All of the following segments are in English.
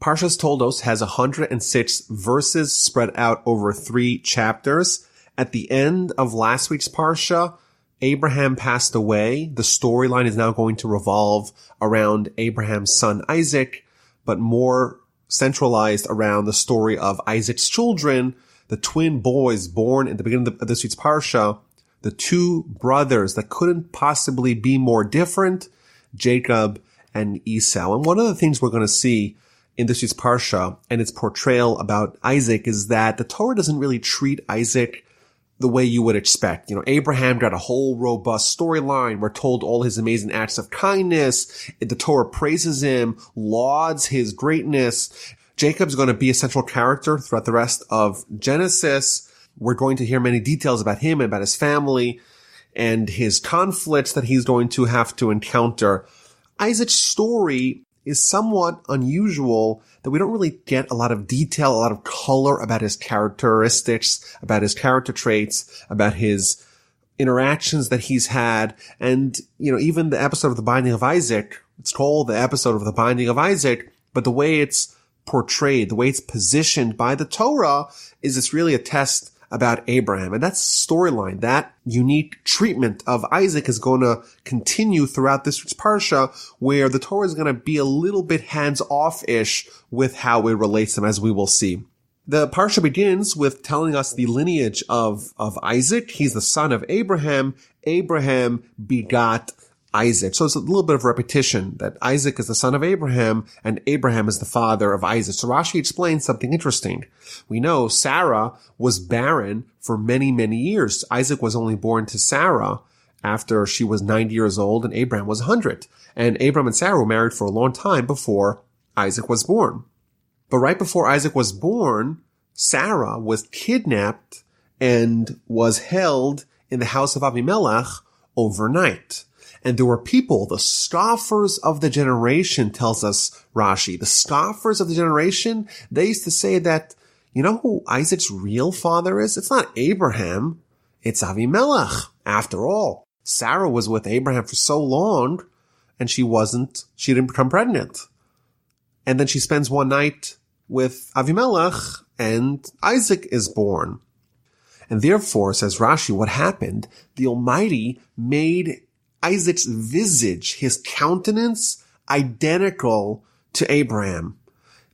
Parshas Toldos has 106 verses spread out over 3 chapters. At the end of last week's Parsha, Abraham passed away. The storyline is now going to revolve around Abraham's son Isaac, but more centralized around the story of Isaac's children, the twin boys born at the beginning of this week's Parsha, the 2 brothers that couldn't possibly be more different, Jacob and Esau. And one of the things we're going to see in this week's Parsha and its portrayal about Isaac is that the Torah doesn't really treat Isaac the way you would expect. Abraham got a whole robust storyline. We're told all his amazing acts of kindness. The Torah praises him, lauds his greatness. Jacob's going to be a central character throughout the rest of Genesis. We're going to hear many details about him and about his family and his conflicts that he's going to have to encounter. Isaac's story is somewhat unusual that we don't really get a lot of detail, a lot of color about his characteristics, about his character traits, about his interactions that he's had. And, even the episode of the Binding of Isaac, it's called the episode of the Binding of Isaac, but the way it's portrayed, the way it's positioned by the Torah is it's really a test about Abraham. And that storyline, that unique treatment of Isaac is going to continue throughout this week's Parsha, where the Torah is going to be a little bit hands-off-ish with how it relates to them, as we will see. The Parsha begins with telling us the lineage of Isaac. He's the son of Abraham. Abraham begot Isaac. So it's a little bit of repetition that Isaac is the son of Abraham and Abraham is the father of Isaac. So Rashi explains something interesting. We know Sarah was barren for many, many years. Isaac was only born to Sarah after she was 90 years old and Abraham was 100. And Abraham and Sarah were married for a long time before Isaac was born. But right before Isaac was born, Sarah was kidnapped and was held in the house of Avimelech overnight. And there were people, the scoffers of the generation, tells us Rashi. The scoffers of the generation, they used to say that, who Isaac's real father is? It's not Abraham. It's Avimelech. After all, Sarah was with Abraham for so long, and she didn't become pregnant. And then she spends one night with Avimelech, and Isaac is born. And therefore, says Rashi, what happened? The Almighty made Isaac's visage, his countenance, identical to Abraham.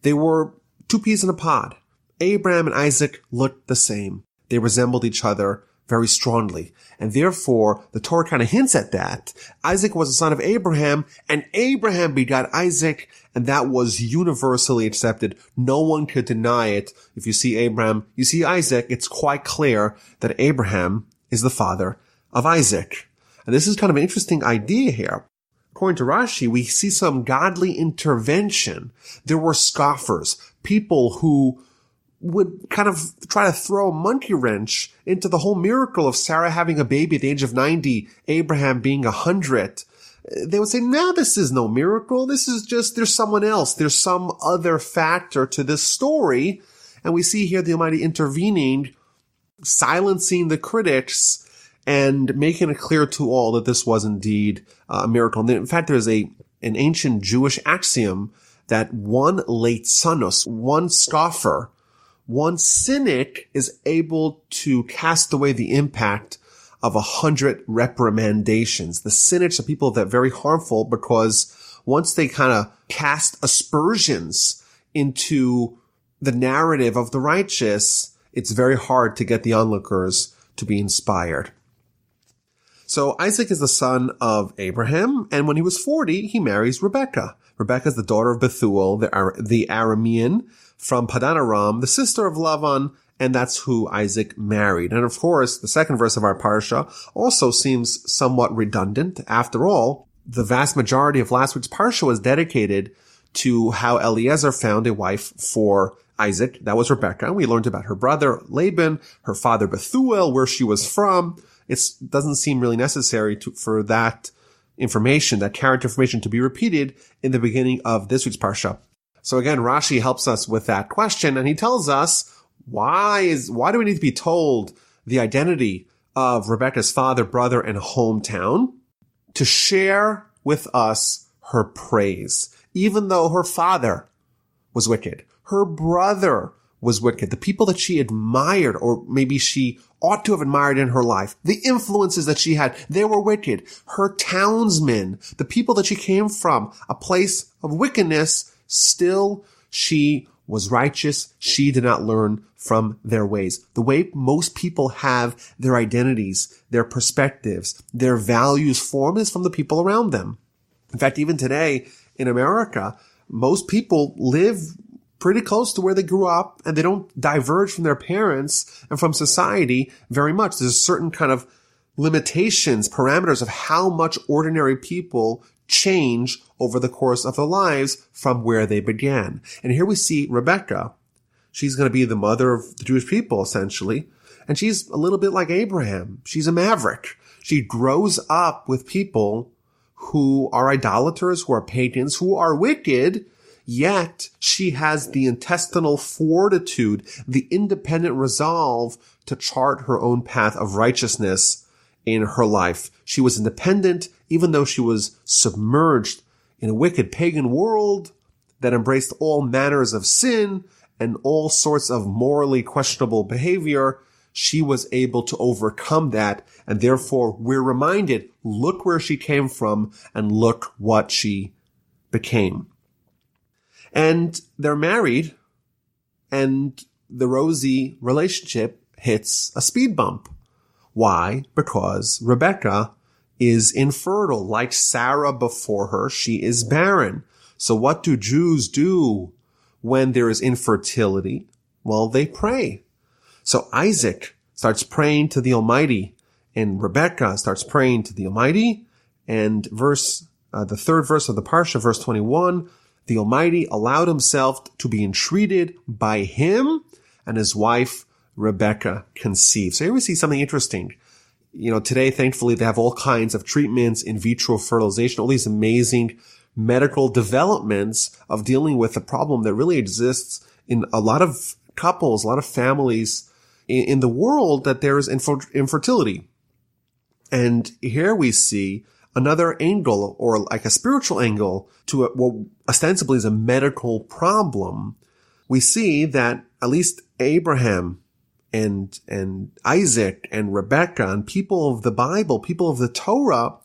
They were 2 peas in a pod. Abraham and Isaac looked the same. They resembled each other very strongly. And therefore, the Torah kind of hints at that. Isaac was the son of Abraham, and Abraham begot Isaac, and that was universally accepted. No one could deny it. If you see Abraham, you see Isaac, it's quite clear that Abraham is the father of Isaac. And this is kind of an interesting idea here. According to Rashi, we see some godly intervention. There were scoffers, people who would kind of try to throw a monkey wrench into the whole miracle of Sarah having a baby at the age of 90, Abraham being 100. They would say, no, this is no miracle. This is just, there's someone else. There's some other factor to this story. And we see here the Almighty intervening, silencing the critics, and making it clear to all that this was indeed a miracle. And in fact, there's an ancient Jewish axiom that one leitzanos, one scoffer, one cynic is able to cast away the impact of 100 reprimandations. The cynics are people that are very harmful because once they kind of cast aspersions into the narrative of the righteous, it's very hard to get the onlookers to be inspired. So Isaac is the son of Abraham, and when he was 40, he marries Rebekah. Rebekah is the daughter of Bethuel, the Aramean, from Padan Aram, the sister of Lavan, and that's who Isaac married. And of course, the second verse of our Parsha also seems somewhat redundant. After all, the vast majority of last week's Parsha was dedicated to how Eliezer found a wife for Isaac. That was Rebekah. We learned about her brother Laban, her father Bethuel, where she was from. It doesn't seem really necessary for that information, that character information, to be repeated in the beginning of this week's Parsha. So again, Rashi helps us with that question, and he tells us, why do we need to be told the identity of Rebekah's father, brother, and hometown? To share with us her praise. Even though her father was wicked. Her brother was wicked. The people that she admired, or maybe she ought to have admired in her life, the influences that she had, they were wicked. Her townsmen, the people that she came from, a place of wickedness, still she was righteous. She did not learn from their ways. The way most people have their identities, their perspectives, their values formed is from the people around them. In fact, even today in America, most people live pretty close to where they grew up, and they don't diverge from their parents and from society very much. There's certain kind of limitations, parameters of how much ordinary people change over the course of their lives from where they began. And here we see Rebecca. She's going to be the mother of the Jewish people, essentially. And she's a little bit like Abraham. She's a maverick. She grows up with people who are idolaters, who are pagans, who are wicked, yet she has the intestinal fortitude, the independent resolve to chart her own path of righteousness in her life. She was independent, even though she was submerged in a wicked pagan world that embraced all manners of sin and all sorts of morally questionable behavior. She was able to overcome that, and therefore we're reminded, look where she came from and look what she became. And they're married, and the rosy relationship hits a speed bump. Why? Because Rebecca is infertile. Like Sarah before her, she is barren. So what do Jews do when there is infertility? Well, they pray. So Isaac starts praying to the Almighty, and Rebecca starts praying to the Almighty. And the third verse of the Parsha, verse 21, the Almighty allowed himself to be entreated by him, and his wife, Rebecca, conceived. So here we see something interesting. Today, thankfully, they have all kinds of treatments, in vitro fertilization, all these amazing medical developments of dealing with a problem that really exists in a lot of couples, a lot of families in the world, that there is infertility. And here we see another angle, or like a spiritual angle, to what ostensibly is a medical problem. We see that at least Abraham and Isaac and Rebecca and people of the Bible, people of the Torah,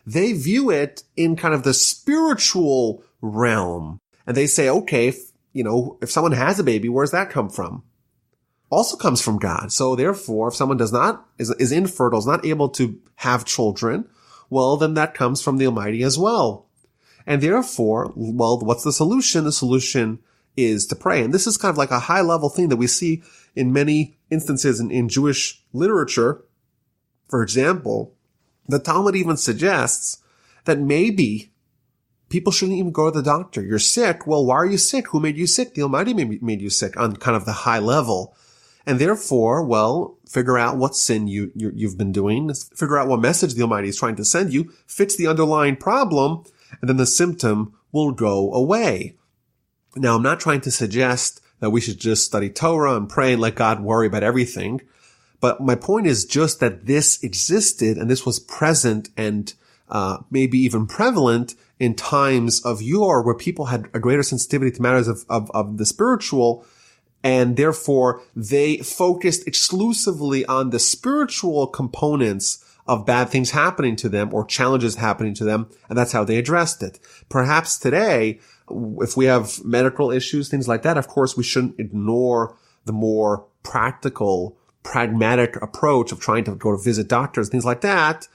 they view it in kind of the spiritual realm. And they say, okay, if someone has a baby, where's that come from? Also comes from God. So therefore, if someone is infertile, is not able to have children, well, then that comes from the Almighty as well. And therefore, well, what's the solution? The solution is to pray. And this is kind of like a high level thing that we see in many instances in Jewish literature. For example, the Talmud even suggests that maybe people shouldn't even go to the doctor. You're sick. Well, why are you sick? Who made you sick? The Almighty made you sick, on kind of the high level. And therefore, well, figure out what sin you've been doing. Figure out what message the Almighty is trying to send you. Fix the underlying problem, and then the symptom will go away. Now, I'm not trying to suggest that we should just study Torah and pray and let God worry about everything. But my point is just that this existed, and this was present and maybe even prevalent in times of yore, where people had a greater sensitivity to matters of the spiritual, and therefore they focused exclusively on the spiritual components of bad things happening to them or challenges happening to them, and that's how they addressed it. Perhaps today, if we have medical issues, things like that, of course, we shouldn't ignore the more practical, pragmatic approach of trying to go to visit doctors, things like that.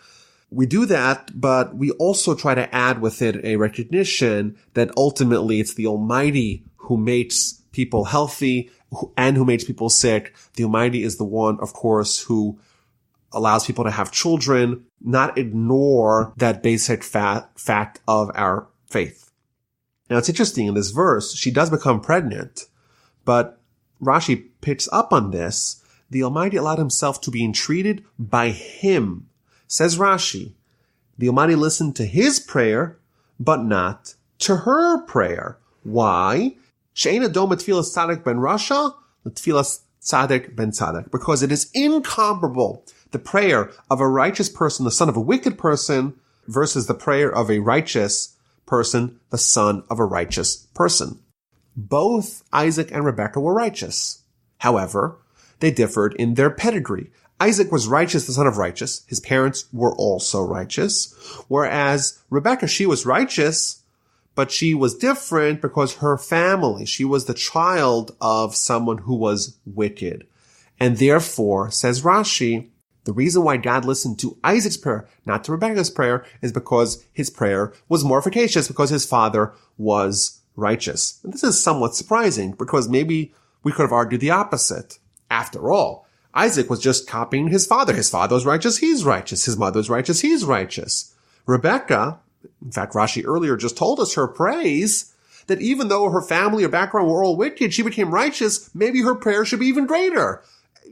We do that, but we also try to add with it a recognition that ultimately it's the Almighty who makes people healthy and who makes people sick. The Almighty is the one, of course, who allows people to have children, not ignore that basic fact of our faith. Now, it's interesting, in this verse, she does become pregnant, but Rashi picks up on this. The Almighty allowed himself to be entreated by him. Says Rashi, the Almighty listened to his prayer, but not to her prayer. Why? She'ein adom tfilas tzaddik ben rasha, tfilas tzaddik ben tzaddik. Because it is incomparable, the prayer of a righteous person, the son of a wicked person, versus the prayer of a righteous person, the son of a righteous person. Both Isaac and Rebekah were righteous. However, they differed in their pedigree. Isaac was righteous, the son of righteous. His parents were also righteous. Whereas Rebekah, she was righteous, but she was different because her family, she was the child of someone who was wicked. And therefore, says Rashi, the reason why God listened to Isaac's prayer, not to Rebekah's prayer, is because his prayer was more efficacious because his father was righteous. And this is somewhat surprising because maybe we could have argued the opposite. After all, Isaac was just copying his father. His father was righteous, he's righteous. His mother was righteous, he's righteous. Rebekah, in fact, Rashi earlier just told us her praise, that even though her family or background were all wicked, she became righteous. Maybe her prayer should be even greater.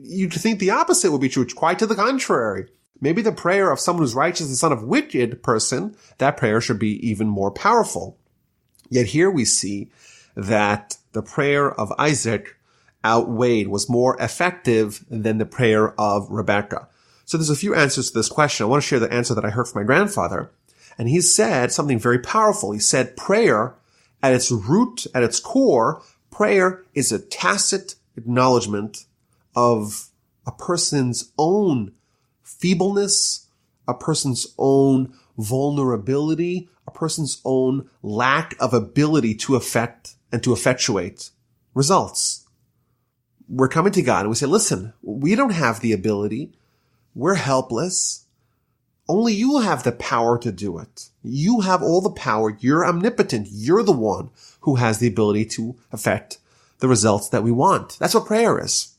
You'd think the opposite would be true. Quite to the contrary. Maybe the prayer of someone who's righteous, the son of a wicked person, that prayer should be even more powerful. Yet here we see that the prayer of Isaac outweighed, was more effective than the prayer of Rebekah. So there's a few answers to this question. I want to share the answer that I heard from my grandfather. And he said something very powerful. He said prayer, at its root, at its core, prayer is a tacit acknowledgement of a person's own feebleness, a person's own vulnerability, a person's own lack of ability to affect and to effectuate results. We're coming to God and we say, listen, we don't have the ability. We're helpless. Only you have the power to do it. You have all the power. You're omnipotent. You're the one who has the ability to affect the results that we want. That's what prayer is.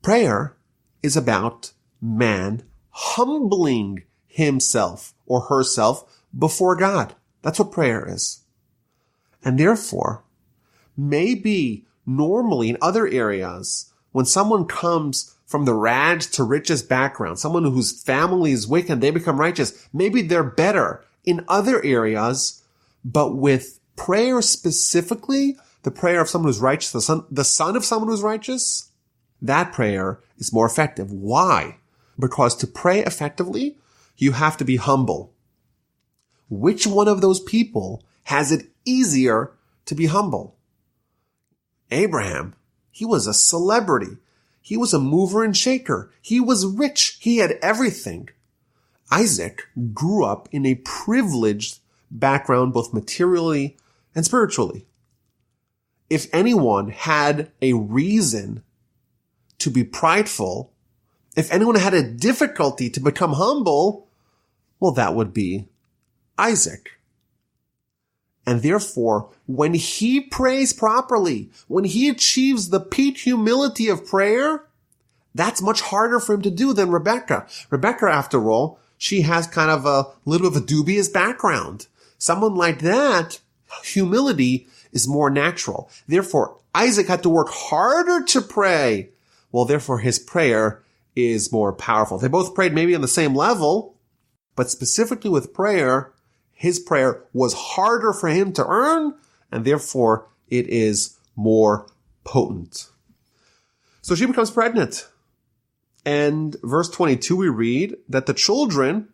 Prayer is about man humbling himself or herself before God. That's what prayer is. And therefore, maybe normally in other areas, when someone comes from the rags to riches background, someone whose family is wicked, they become righteous, maybe they're better in other areas, but with prayer specifically, the prayer of someone who's righteous, the son of someone who's righteous, that prayer is more effective. Why? Because to pray effectively, you have to be humble. Which one of those people has it easier to be humble? Abraham, he was a celebrity. He was a mover and shaker. He was rich. He had everything. Isaac grew up in a privileged background, both materially and spiritually. If anyone had a reason to be prideful, if anyone had a difficulty to become humble, well, that would be Isaac. And therefore, when he prays properly, when he achieves the peak humility of prayer, that's much harder for him to do than Rebekah. Rebekah, after all, she has kind of a little bit of a dubious background. Someone like that, humility is more natural. Therefore, Isaac had to work harder to pray. Well, therefore, his prayer is more powerful. They both prayed maybe on the same level, but specifically with prayer, his prayer was harder for him to earn, and therefore it is more potent. So she becomes pregnant. And verse 22, we read that the children,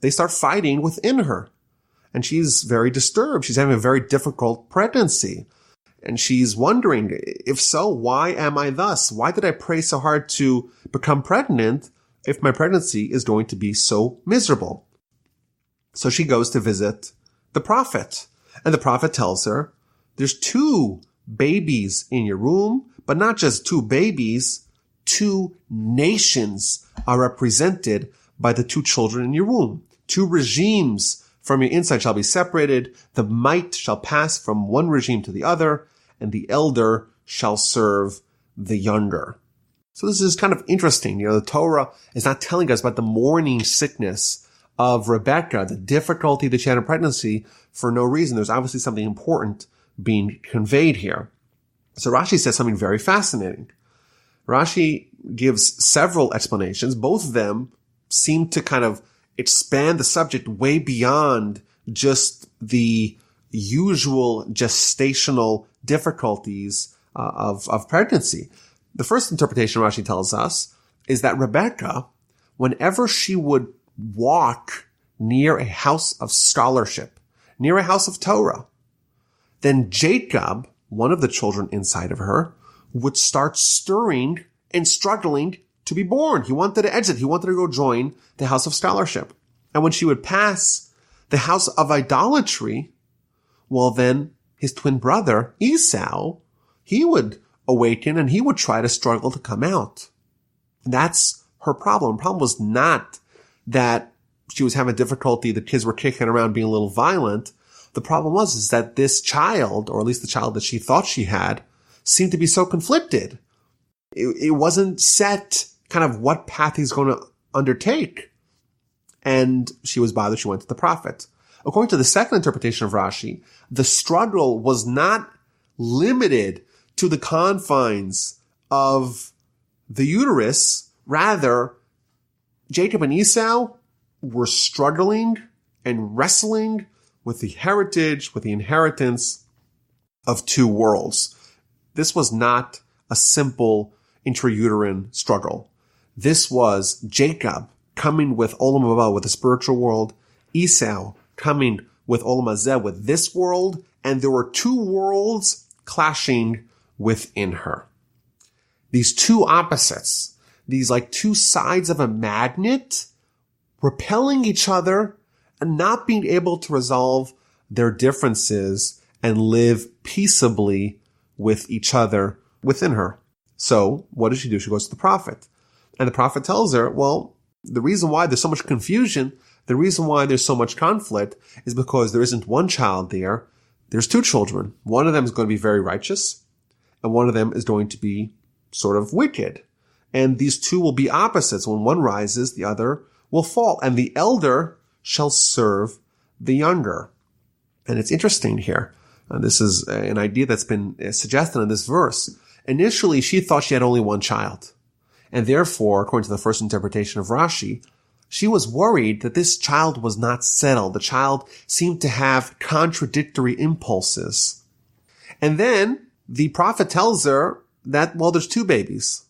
they start fighting within her. And she's very disturbed. She's having a very difficult pregnancy. And she's wondering, if so, why am I thus? Why did I pray so hard to become pregnant if my pregnancy is going to be so miserable? So she goes to visit the prophet. And the prophet tells her, there's 2 babies in your womb, but not just 2 babies, 2 nations are represented by the 2 children in your womb. 2 regimes from your inside shall be separated. The might shall pass from one regime to the other, and the elder shall serve the younger. So this is kind of interesting. The Torah is not telling us about the morning sickness of Rebekah, the difficulty that she had in pregnancy for no reason. There's obviously something important being conveyed here. So Rashi says something very fascinating. Rashi gives several explanations. Both of them seem to kind of expand the subject way beyond just the usual gestational difficulties of pregnancy. The first interpretation Rashi tells us is that Rebekah, whenever she would walk near a house of scholarship, near a house of Torah, then Jacob, one of the children inside of her would start stirring and struggling to be born. He wanted to exit. He wanted to go join the house of scholarship. And when she would pass the house of idolatry, well, then his twin brother, Esau, he would awaken and he would try to struggle to come out. And that's her problem. The problem was not that she was having difficulty, the kids were kicking around being a little violent. The problem is that this child, or at least the child that she thought she had, seemed to be so conflicted. It wasn't set kind of what path he's going to undertake. And she was bothered. She went to the prophet. According to the second interpretation of Rashi, the struggle was not limited to the confines of the uterus. Rather, Jacob and Esau were struggling and wrestling with the heritage, with the inheritance of two worlds. This was not a simple intrauterine struggle. This was Jacob coming with Olam Haba, with the spiritual world, Esau coming with Olam Hazeh, with this world, and there were two worlds clashing within her. These two opposites, these like two sides of a magnet, repelling each other and not being able to resolve their differences and live peaceably with each other within her. So what does she do? She goes to the prophet. And the prophet tells her, well, the reason why there's so much confusion, the reason why there's so much conflict is because there isn't one child there. There's two children. One of them is going to be very righteous, and one of them is going to be sort of wicked. And these two will be opposites. When one rises, the other will fall. And the elder shall serve the younger. And it's interesting here. This is an idea that's been suggested in this verse. Initially, she thought she had only one child. And therefore, according to the first interpretation of Rashi, she was worried that this child was not settled. The child seemed to have contradictory impulses. And then the prophet tells her that, well, there's two babies.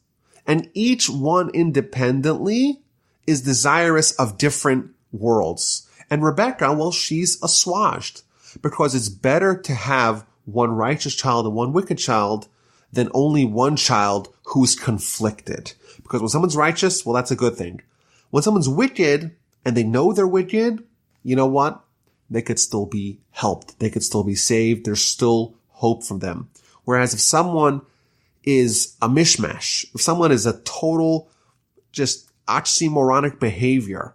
And each one independently is desirous of different worlds. And Rebecca, well, she's assuaged because it's better to have one righteous child and one wicked child than only one child who's conflicted. Because when someone's righteous, well, that's a good thing. When someone's wicked and they know they're wicked, you know what? They could still be helped. They could still be saved. There's still hope for them. Whereas if someone is a mishmash, if someone is a total just oxymoronic behavior,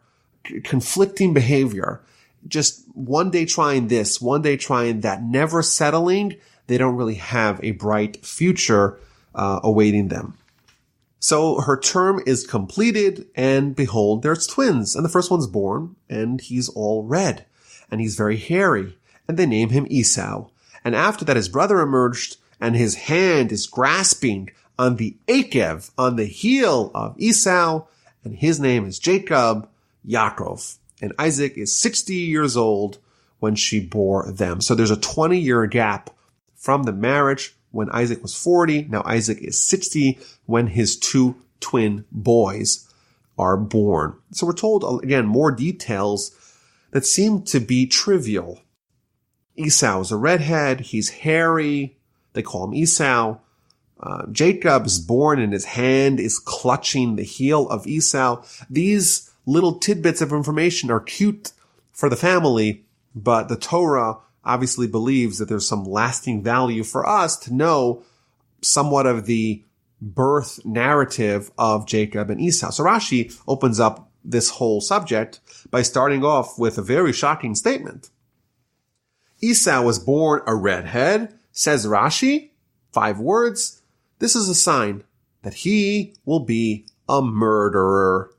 conflicting behavior, just one day trying this, one day trying that, never settling, they don't really have a bright future awaiting them. So her term is completed, and behold, there's twins. And the first one's born, and he's all red, and he's very hairy, and they name him Esau. And after that, his brother emerged, and his hand is grasping on the akev, on the heel of Esau, and his name is Jacob, Yaakov. And Isaac is 60 years old when she bore them. So there's a 20-year gap from the marriage when Isaac was 40. Now Isaac is 60 when his two twin boys are born. So we're told, again, more details that seem to be trivial. Esau is a redhead. He's hairy. They call him Esau. Jacob is born and his hand is clutching the heel of Esau. These little tidbits of information are cute for the family, but the Torah obviously believes that there's some lasting value for us to know somewhat of the birth narrative of Jacob and Esau. So Rashi opens up this whole subject by starting off with a very shocking statement. Esau was born a redhead, says Rashi, 5 words. This is a sign that he will be a murderer.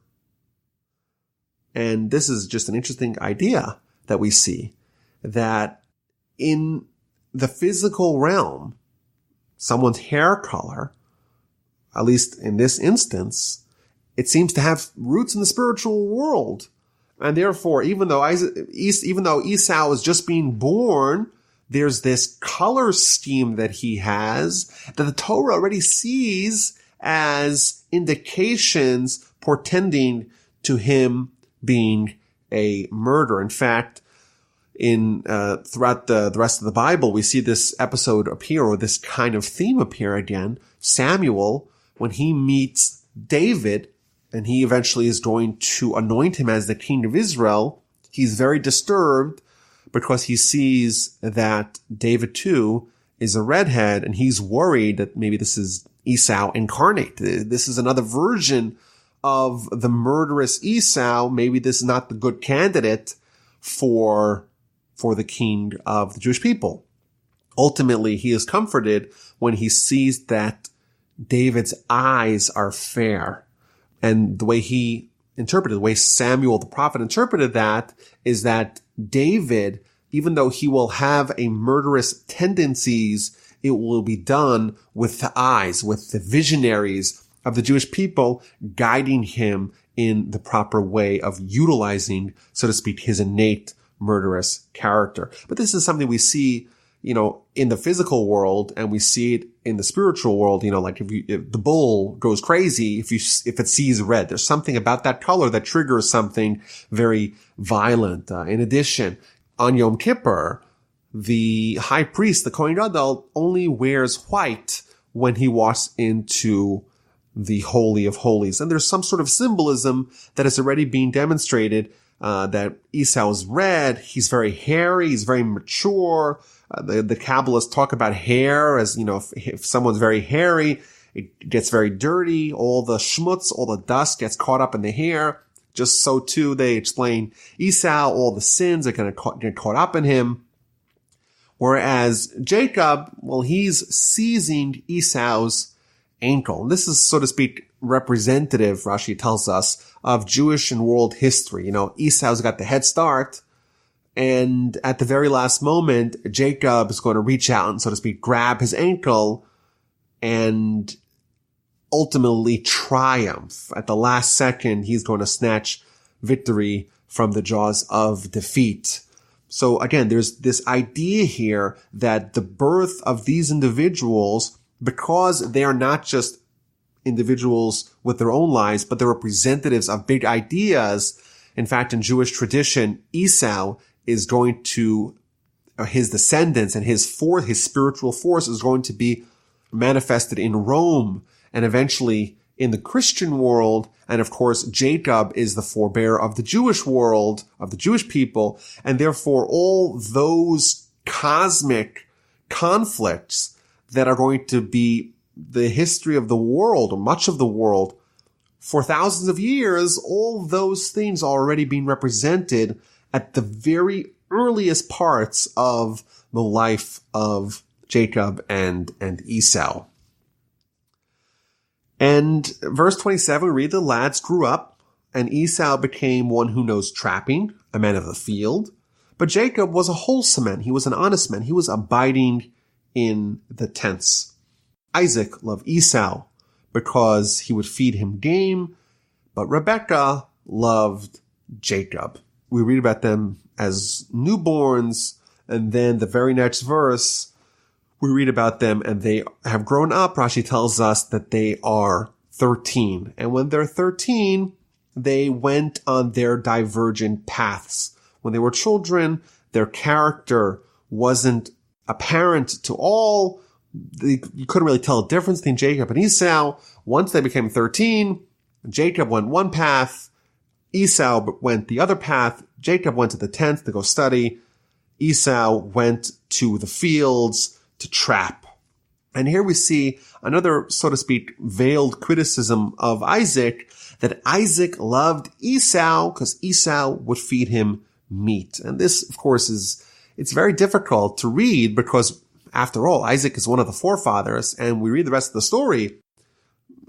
And this is just an interesting idea that we see, that in the physical realm, someone's hair color, at least in this instance, it seems to have roots in the spiritual world. And therefore, even though Esau is just being born, there's this color scheme that he has that the Torah already sees as indications portending to him being a murderer. In fact, throughout the rest of the Bible, we see this episode appear, or this kind of theme appear again. Samuel, when he meets David, and he eventually is going to anoint him as the king of Israel, he's very disturbed because he sees that David too is a redhead, and he's worried that maybe this is Esau incarnate. This is another version of the murderous Esau. Maybe this is not the good candidate for the king of the Jewish people. Ultimately, he is comforted when he sees that David's eyes are fair. And the way he interpreted, the way Samuel the prophet interpreted that, is that David, even though he will have a murderous tendencies, it will be done with the eyes, with the visionaries of the Jewish people guiding him in the proper way of utilizing, so to speak, his innate murderous character. But this is something we see, in the physical world, and we see it in the spiritual world. Like if the bull goes crazy, if it sees red, there's something about that color that triggers something very violent. In addition, on Yom Kippur, the high priest, the Kohen Gadol, only wears white when he walks into the Holy of Holies. And there's some sort of symbolism that is already being demonstrated, that Esau's red, he's very hairy, he's very mature. The Kabbalists talk about hair as, if someone's very hairy, it gets very dirty. All the schmutz, all the dust gets caught up in the hair. Just so too, they explain Esau, all the sins are going to get caught up in him. Whereas Jacob, well, he's seizing Esau's ankle. And this is, so to speak, representative, Rashi tells us, of Jewish and world history. Esau's got the head start. And at the very last moment, Jacob is going to reach out and, so to speak, grab his ankle and ultimately triumph. At the last second, he's going to snatch victory from the jaws of defeat. So again, there's this idea here that the birth of these individuals, because they are not just individuals with their own lives, but they're representatives of big ideas. In fact, in Jewish tradition, Esau is going to, his descendants and his spiritual force is going to be manifested in Rome and eventually in the Christian world. And of course, Jacob is the forebearer of the Jewish world, of the Jewish people. And therefore, all those cosmic conflicts that are going to be the history of the world, or much of the world, for thousands of years, all those things are already being represented at the very earliest parts of the life of Jacob and Esau. And verse 27, we read, the lads grew up, and Esau became one who knows trapping, a man of the field. But Jacob was a wholesome man. He was an honest man. He was abiding in the tents. Isaac loved Esau because he would feed him game, but Rebekah loved Jacob. We read about them as newborns, and then the very next verse, we read about them and they have grown up. Rashi tells us that they are 13. And when they're 13, they went on their divergent paths. When they were children, their character wasn't apparent to all. You couldn't really tell a difference between Jacob and Esau. Once they became 13, Jacob went one path, Esau went the other path. Jacob went to the tent to go study. Esau went to the fields to trap. And here we see another, so to speak, veiled criticism of Isaac, that Isaac loved Esau because Esau would feed him meat. And this, of course, it's very difficult to read because, after all, Isaac is one of the forefathers, and we read the rest of the story.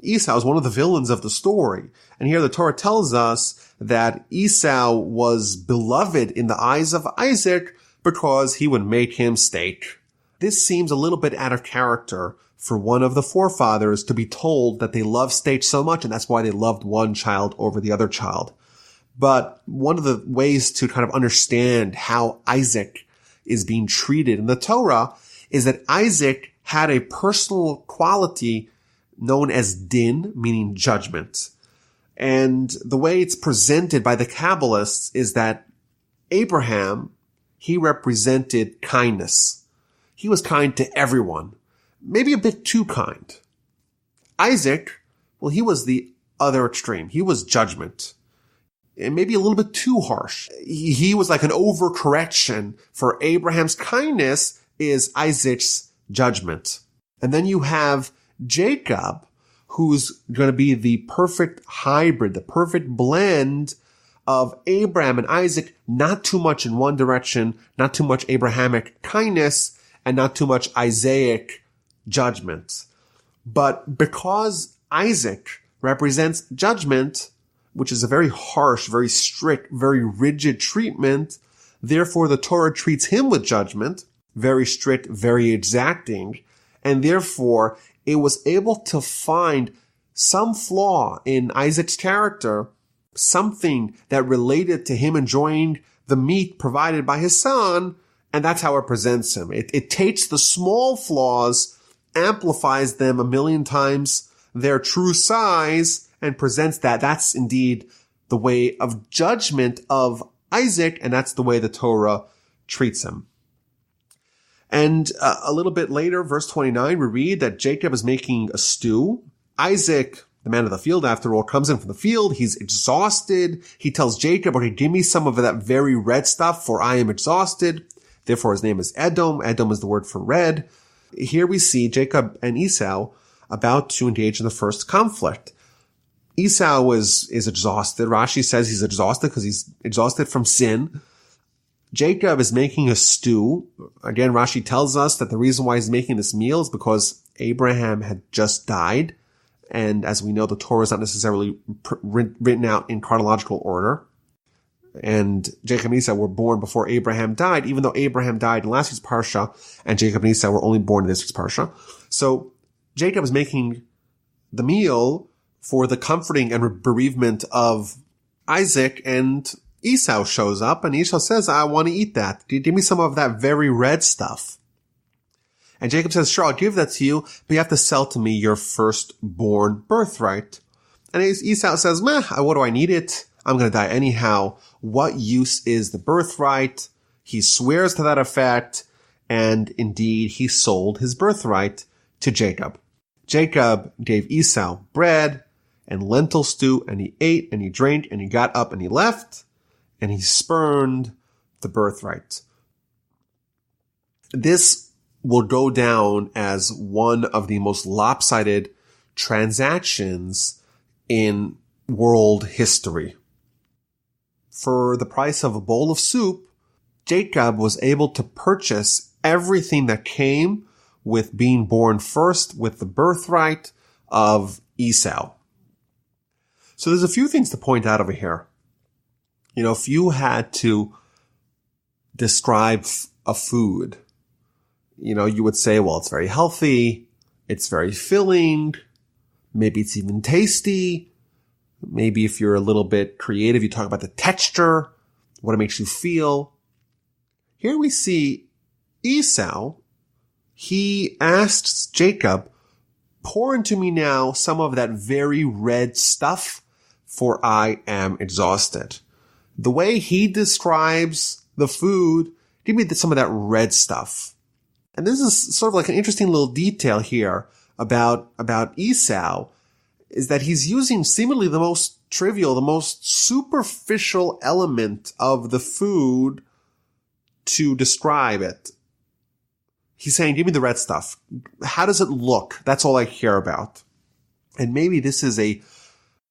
Esau is one of the villains of the story. And here the Torah tells us that Esau was beloved in the eyes of Isaac because he would make him steak. This seems a little bit out of character for one of the forefathers to be told that they love steak so much, and that's why they loved one child over the other child. But one of the ways to kind of understand how Isaac is being treated in the Torah is that Isaac had a personal quality known as din, meaning judgment. And the way it's presented by the Kabbalists is that Abraham, he represented kindness. He was kind to everyone, maybe a bit too kind. Isaac, well, he was the other extreme. He was judgment, and maybe a little bit too harsh. He was like an overcorrection. For Abraham's kindness is Isaac's judgment. And then you have Jacob, who's going to be the perfect hybrid, the perfect blend of Abraham and Isaac, not too much in one direction, not too much Abrahamic kindness, and not too much Isaac judgment. But because Isaac represents judgment, which is a very harsh, very strict, very rigid treatment, therefore the Torah treats him with judgment, very strict, very exacting, and therefore it was able to find some flaw in Isaac's character, something that related to him enjoying the meat provided by his son, and that's how it presents him. It takes the small flaws, amplifies them 1,000,000 times their true size, and presents that. That's indeed the way of judgment of Isaac, and that's the way the Torah treats him. And a little bit later, verse 29, we read that Jacob is making a stew. Isaac, the man of the field, after all, comes in from the field. He's exhausted. He tells Jacob, okay, give me some of that very red stuff, for I am exhausted. Therefore, his name is Edom. Edom is the word for red. Here we see Jacob and Esau about to engage in the first conflict. Esau is exhausted. Rashi says he's exhausted because he's exhausted from sin. Jacob is making a stew. Again, Rashi tells us that the reason why he's making this meal is because Abraham had just died. And as we know, the Torah is not necessarily written out in chronological order. And Jacob and Esau were born before Abraham died, even though Abraham died in last week's Parsha, and Jacob and Esau were only born in this week's Parsha. So Jacob is making the meal for the comforting and bereavement of Isaac, and Esau shows up, and Esau says, I want to eat that. Give me some of that very red stuff. And Jacob says, sure, I'll give that to you, but you have to sell to me your firstborn birthright. And Esau says, what do I need it? I'm going to die anyhow. What use is the birthright? He swears to that effect, and indeed he sold his birthright to Jacob. Jacob gave Esau bread and lentil stew, and he ate and he drank and he got up and he left, and he spurned the birthright. This will go down as one of the most lopsided transactions in world history. For the price of a bowl of soup, Jacob was able to purchase everything that came with being born first, with the birthright of Esau. So there's a few things to point out over here. You know, if you had to describe a food, you know, you would say, well, it's very healthy, it's very filling, maybe it's even tasty. Maybe if you're a little bit creative, you talk about the texture, what it makes you feel. Here we see Esau. He asks Jacob, pour into me now some of that very red stuff, for I am exhausted. The way he describes the food, give me some of that red stuff. And this is sort of like an interesting little detail here about Esau, is that he's using seemingly the most trivial, the most superficial element of the food to describe it. He's saying, give me the red stuff. How does it look? That's all I care about. And maybe this is a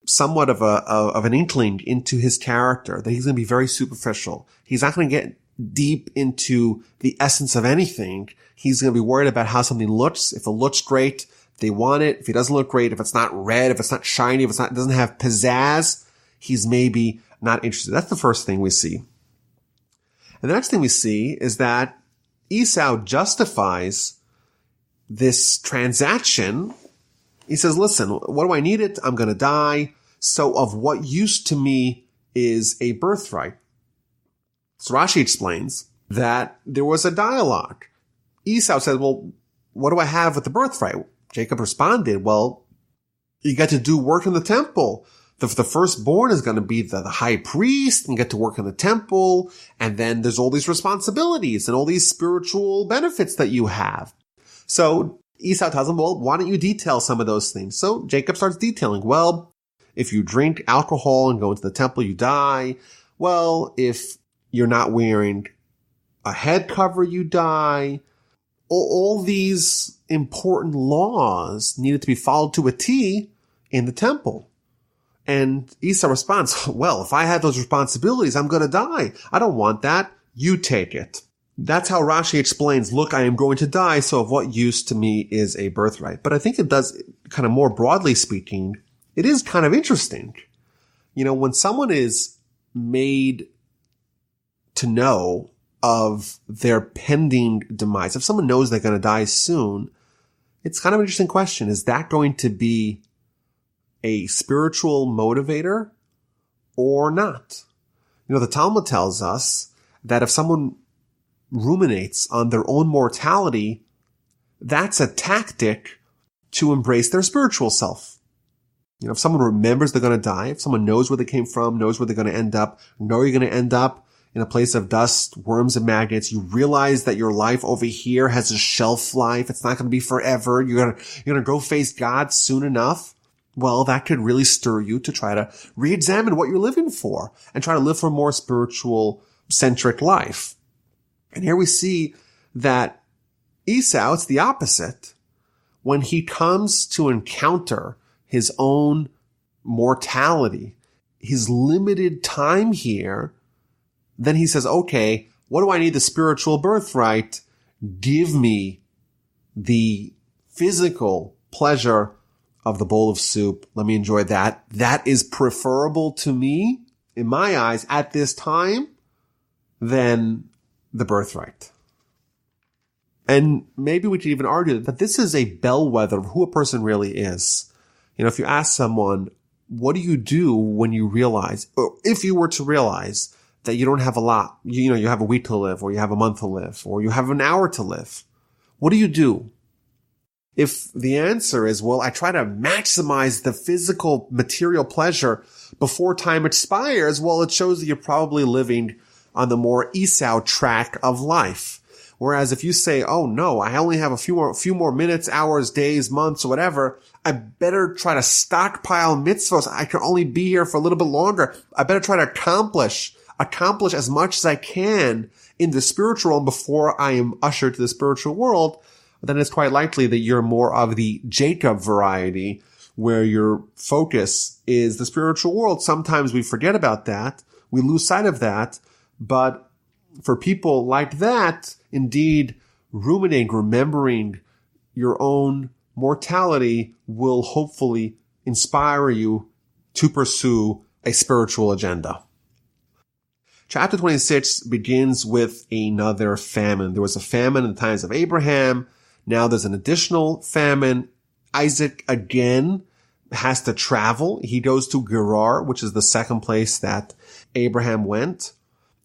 somewhat of an inkling into his character, that he's going to be very superficial. He's not going to get deep into the essence of anything. He's going to be worried about how something looks. If it looks great, they want it. If it doesn't look great, if it's not red, if it's not shiny, if it doesn't have pizzazz, he's maybe not interested. That's the first thing we see. And the next thing we see is that Esau justifies this transaction. He says, listen, what do I need it? I'm going to die. So of what use to me is a birthright? So Rashi explains that there was a dialogue. Esau said, well, what do I have with the birthright? Jacob responded, well, you got to do work in the temple. The firstborn is going to be the high priest and get to work in the temple. And then there's all these responsibilities and all these spiritual benefits that you have. So Esau tells him, well, why don't you detail some of those things? So Jacob starts detailing, well, if you drink alcohol and go into the temple, you die. Well, if you're not wearing a head cover, you die. All these important laws needed to be followed to a T in the temple. And Esau responds, well, if I had those responsibilities, I'm going to die. I don't want that. You take it. That's how Rashi explains, look, I am going to die, so of what use to me is a birthright? But I think it does, kind of more broadly speaking, it is kind of interesting. When someone is made to know of their pending demise, if someone knows they're going to die soon, it's kind of an interesting question. Is that going to be a spiritual motivator or not? The Talmud tells us that if someone ruminates on their own mortality, that's a tactic to embrace their spiritual self. If someone remembers they're going to die, if someone knows where they came from, knows where they're going to end up, know you're going to end up in a place of dust, worms, and maggots, you realize that your life over here has a shelf life. It's not going to be forever. You're going to go face God soon enough. Well, that could really stir you to try to re-examine what you're living for and try to live for a more spiritual centric life. And here we see that Esau, it's the opposite. When he comes to encounter his own mortality, his limited time here, then he says, okay, what do I need the spiritual birthright? Give me the physical pleasure of the bowl of soup. Let me enjoy that. That is preferable to me, in my eyes, at this time, than the birthright. And maybe we could even argue that this is a bellwether of who a person really is. If you ask someone, what do you do when you realize, or if you were to realize that you don't have a lot, you have a week to live, or you have a month to live, or you have an hour to live, what do you do? If the answer is, well, I try to maximize the physical material pleasure before time expires, well, it shows that you're probably living on the more Esau track of life. Whereas if you say, oh no, I only have a few more minutes, hours, days, months, or whatever, I better try to stockpile mitzvahs. I can only be here for a little bit longer. I better try to accomplish as much as I can in the spiritual realm before I am ushered to the spiritual world. Then it's quite likely that you're more of the Jacob variety, where your focus is the spiritual world. Sometimes we forget about that. We lose sight of that. But for people like that, indeed, remembering your own mortality will hopefully inspire you to pursue a spiritual agenda. Chapter 26 begins with another famine. There was a famine in the times of Abraham. Now there's an additional famine. Isaac again has to travel. He goes to Gerar, which is the second place that Abraham went.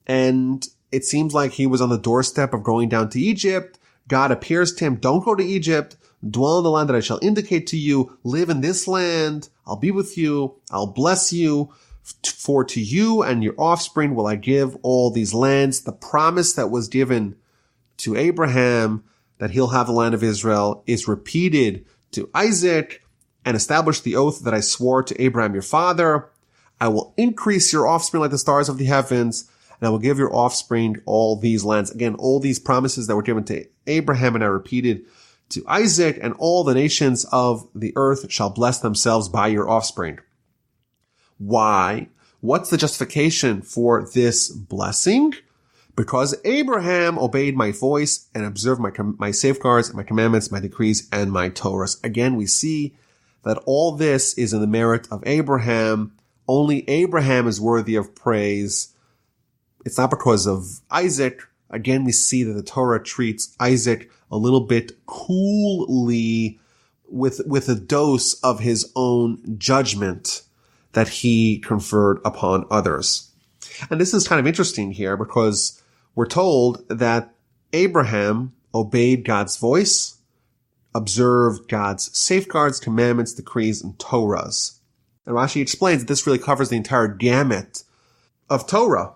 And it seems like he was on the doorstep of going down to Egypt. God appears to him, don't go to Egypt. Dwell in the land that I shall indicate to you. Live in this land. I'll be with you. I'll bless you. For to you and your offspring will I give all these lands. The promise that was given to Abraham that he'll have the land of Israel is repeated to Isaac, and establish the oath that I swore to Abraham your father. I will increase your offspring like the stars of the heavens, and I will give your offspring all these lands. Again, all these promises that were given to Abraham and are repeated to Isaac, and all the nations of the earth shall bless themselves by your offspring. Why? What's the justification for this blessing? Because Abraham obeyed my voice and observed my safeguards, my commandments, my decrees, and my Torahs. Again, we see that all this is in the merit of Abraham. Only Abraham is worthy of praise. It's not because of Isaac. Again, we see that the Torah treats Isaac a little bit coolly with a dose of his own judgment that he conferred upon others. And this is kind of interesting here because we're told that Abraham obeyed God's voice, observed God's safeguards, commandments, decrees, and Torahs. And Rashi explains that this really covers the entire gamut of Torah.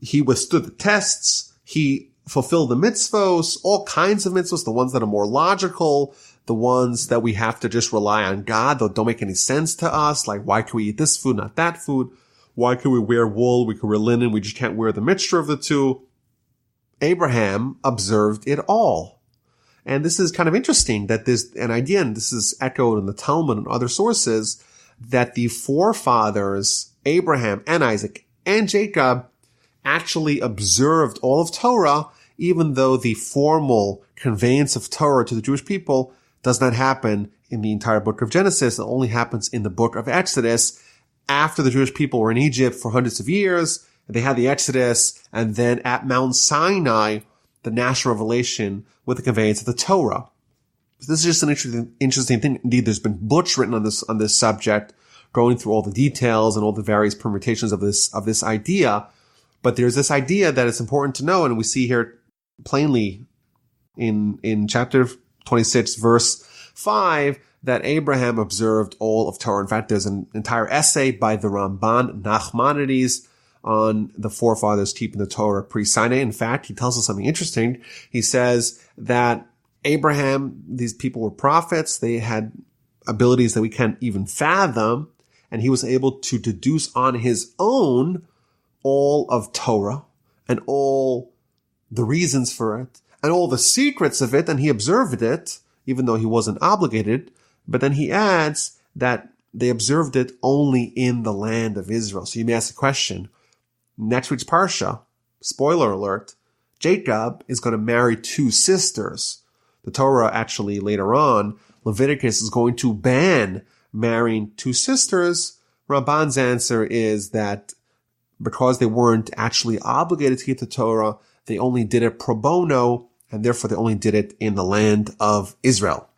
He withstood the tests. He fulfilled the mitzvos, all kinds of mitzvos, the ones that are more logical, the ones that we have to just rely on God, that don't make any sense to us, like why can we eat this food, not that food? Why can we wear wool? We can wear linen. We just can't wear the mixture of the two. Abraham observed it all. And this is kind of interesting that there's an idea, and this is echoed in the Talmud and other sources, that the forefathers, Abraham and Isaac and Jacob, actually observed all of Torah, even though the formal conveyance of Torah to the Jewish people does not happen in the entire book of Genesis. It only happens in the book of Exodus after the Jewish people were in Egypt for hundreds of years. They had the Exodus, and then at Mount Sinai, the national revelation with the conveyance of the Torah. So this is just an interesting thing. Indeed, there's been books written on this subject, going through all the details and all the various permutations of this idea. But there's this idea that it's important to know, and we see here plainly in chapter 26, verse 5, that Abraham observed all of Torah. In fact, there's an entire essay by the Ramban Nachmanides on the forefathers keeping the Torah pre-Sinai. In fact, he tells us something interesting. He says that Abraham, these people were prophets. They had abilities that we can't even fathom, and he was able to deduce on his own all of Torah and all the reasons for it and all the secrets of it, and he observed it, even though he wasn't obligated. But then he adds that they observed it only in the land of Israel. So you may ask the question, next week's Parsha, spoiler alert, Jacob is going to marry two sisters. The Torah actually later on, Leviticus is going to ban marrying two sisters. Ramban's answer is that because they weren't actually obligated to keep the Torah, they only did it pro bono, and therefore they only did it in the land of Israel.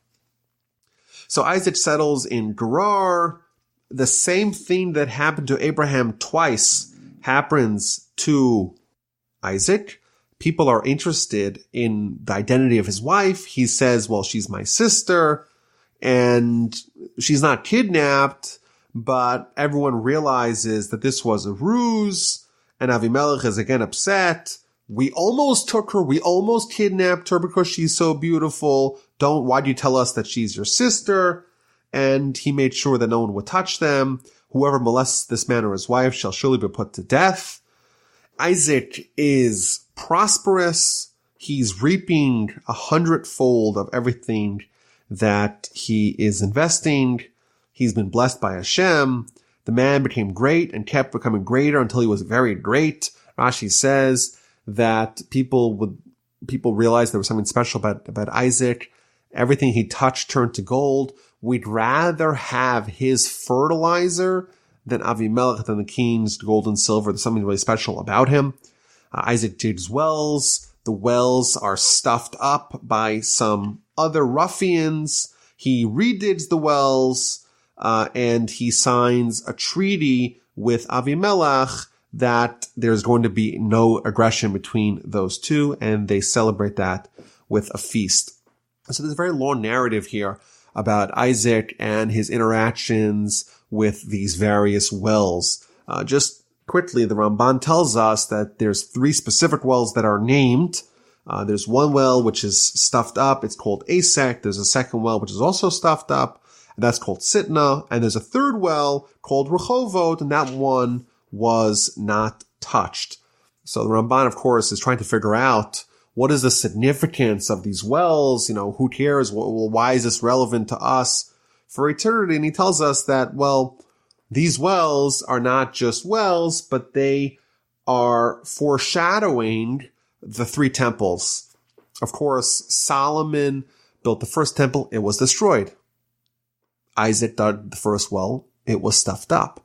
So Isaac settles in Gerar. The same thing that happened to Abraham twice happens to Isaac. People are interested in the identity of his wife. He says, well, she's my sister, and she's not kidnapped, but everyone realizes that this was a ruse, and Avimelech is again upset. We almost took her. We almost kidnapped her because she's so beautiful. Why do you tell us that she's your sister? And he made sure that no one would touch them. Whoever molests this man or his wife shall surely be put to death. Isaac is prosperous. He's reaping 100-fold of everything that he is investing. He's been blessed by Hashem. The man became great and kept becoming greater until he was very great. Rashi says that people realized there was something special about Isaac. Everything he touched turned to gold. We'd rather have his fertilizer than Avimelech, than the king's gold and silver. There's something really special about him. Isaac digs wells. The wells are stuffed up by some other ruffians. He redigs the wells, and he signs a treaty with Avimelech that there's going to be no aggression between those two, and they celebrate that with a feast. So there's a very long narrative here about Isaac and his interactions with these various wells. Just quickly, the Ramban tells us that there's 3 specific wells that are named. There's one well which is stuffed up. It's called Asek. There's a second well which is also stuffed up, and that's called Sitna. And there's a third well called Rehovot, and that one was not touched. So the Ramban, of course, is trying to figure out what is the significance of these wells? Who cares? Why is this relevant to us for eternity? And he tells us that, well, these wells are not just wells, but they are foreshadowing the 3 temples. Of course, Solomon built the first temple. It was destroyed. Isaac dug the first well. It was stuffed up.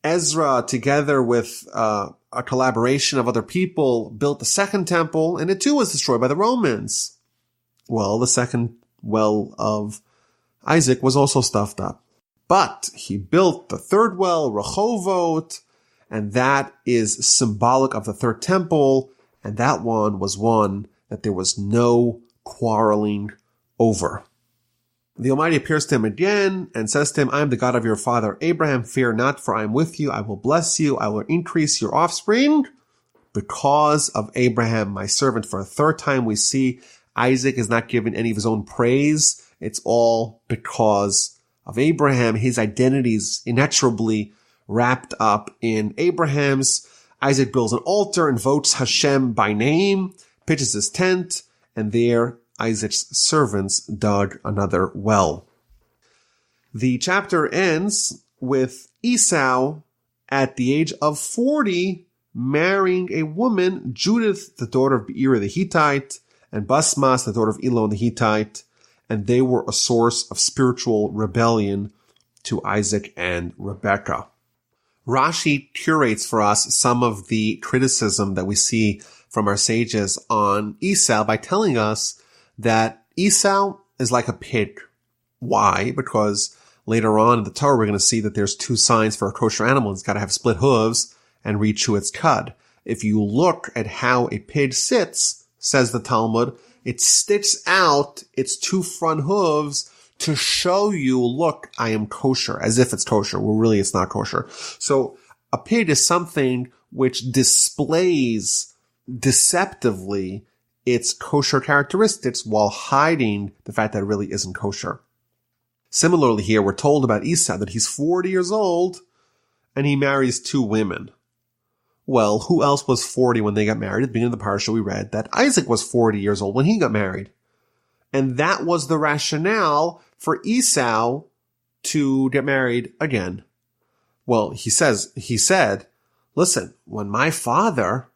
Ezra, together with a collaboration of other people, built the second temple, and it too was destroyed by the Romans. Well, the second well of Isaac was also stuffed up. But he built the third well, Rehovot, and that is symbolic of the third temple, and that one was one that there was no quarreling over. The Almighty appears to him again and says to him, I am the God of your father Abraham. Fear not, for I am with you. I will bless you. I will increase your offspring because of Abraham, my servant. For a third time, we see Isaac is not given any of his own praise. It's all because of Abraham. His identity is inexorably wrapped up in Abraham's. Isaac builds an altar, invokes Hashem by name, pitches his tent, and there Isaac's servants dug another well. The chapter ends with Esau at the age of 40 marrying a woman, Judith, the daughter of Beera the Hittite, and Basmas, the daughter of Elon the Hittite, and they were a source of spiritual rebellion to Isaac and Rebekah. Rashi curates for us some of the criticism that we see from our sages on Esau by telling us that Esau is like a pig. Why? Because later on in the Torah, we're going to see that there's two signs for a kosher animal. It's got to have split hooves and rechew its cud. If you look at how a pig sits, says the Talmud, it sticks out its two front hooves to show you, look, I am kosher, as if it's kosher. Well, really, it's not kosher. So a pig is something which displays deceptively its kosher characteristics while hiding the fact that it really isn't kosher. Similarly here, we're told about Esau that he's 40 years old and he marries two women. Well, who else was 40 when they got married? At the beginning of the Parsha, we read that Isaac was 40 years old when he got married. And that was the rationale for Esau to get married again. Well, he said, listen, when my father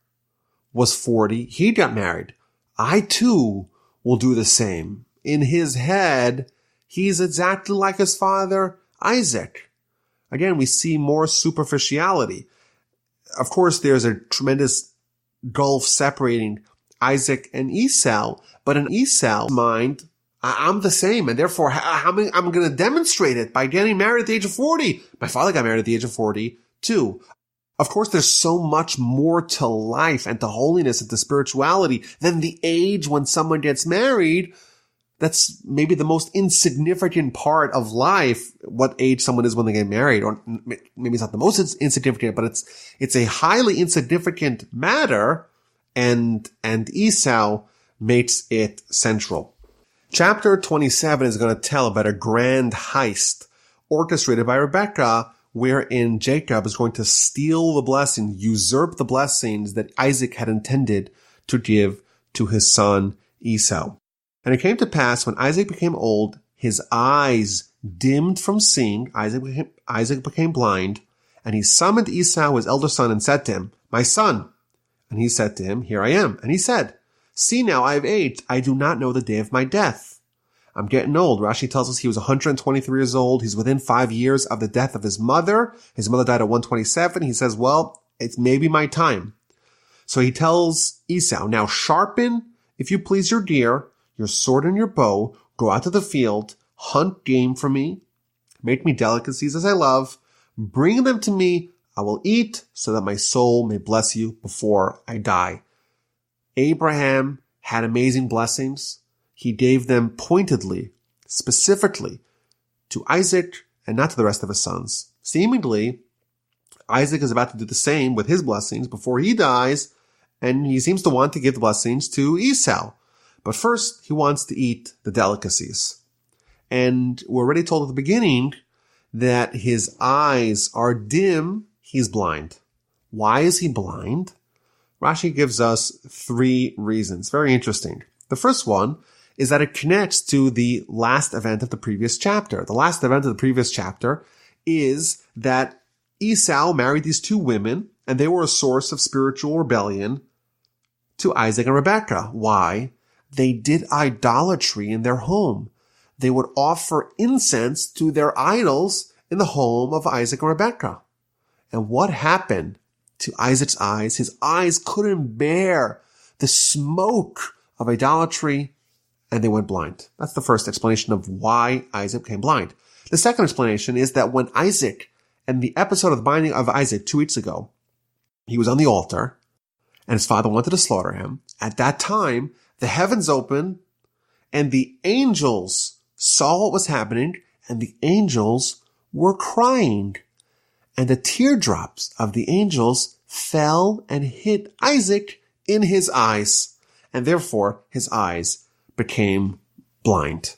was 40, he got married. I too will do the same. In his head, he's exactly like his father, Isaac. Again, we see more superficiality. Of course, there's a tremendous gulf separating Isaac and Esau, but in Esau's mind, I'm the same, and therefore I'm going to demonstrate it by getting married at the age of 40. My father got married at the age of 40 too. Of course, there's so much more to life and to holiness and to spirituality than the age when someone gets married. That's maybe the most insignificant part of life, what age someone is when they get married. Or maybe it's not the most insignificant, but it's a highly insignificant matter, and Esau makes it central. Chapter 27 is going to tell about a grand heist orchestrated by Rebekah, wherein Jacob is going to steal the blessing, usurp the blessings that Isaac had intended to give to his son Esau. And it came to pass when Isaac became old, his eyes dimmed from seeing, Isaac became blind, and he summoned Esau, his elder son, and said to him, my son. And he said to him, here I am. And he said, see now, I have aged. I do not know the day of my death. I'm getting old. Rashi tells us he was 123 years old. He's within 5 years of the death of his mother. His mother died at 127. He says, well, it's maybe my time. So he tells Esau, now sharpen, if you please, your gear, your sword and your bow, go out to the field, hunt game for me, make me delicacies as I love, bring them to me, I will eat so that my soul may bless you before I die. Abraham had amazing blessings. He gave them pointedly, specifically to Isaac and not to the rest of his sons. Seemingly, Isaac is about to do the same with his blessings before he dies, and he seems to want to give the blessings to Esau. But first, he wants to eat the delicacies. And we're already told at the beginning that his eyes are dim, he's blind. Why is he blind? Rashi gives us 3 reasons. Very interesting. The first one is that it connects to the last event of the previous chapter. The last event of the previous chapter is that Esau married these 2 women, and they were a source of spiritual rebellion to Isaac and Rebekah. Why? They did idolatry in their home. They would offer incense to their idols in the home of Isaac and Rebekah. And what happened to Isaac's eyes? His eyes couldn't bear the smoke of idolatry, and they went blind. That's the first explanation of why Isaac became blind. The second explanation is that when Isaac, and the episode of the binding of Isaac 2 weeks ago, he was on the altar, and his father wanted to slaughter him. At that time, the heavens opened, and the angels saw what was happening, and the angels were crying. And the teardrops of the angels fell and hit Isaac in his eyes, and therefore his eyes became blind.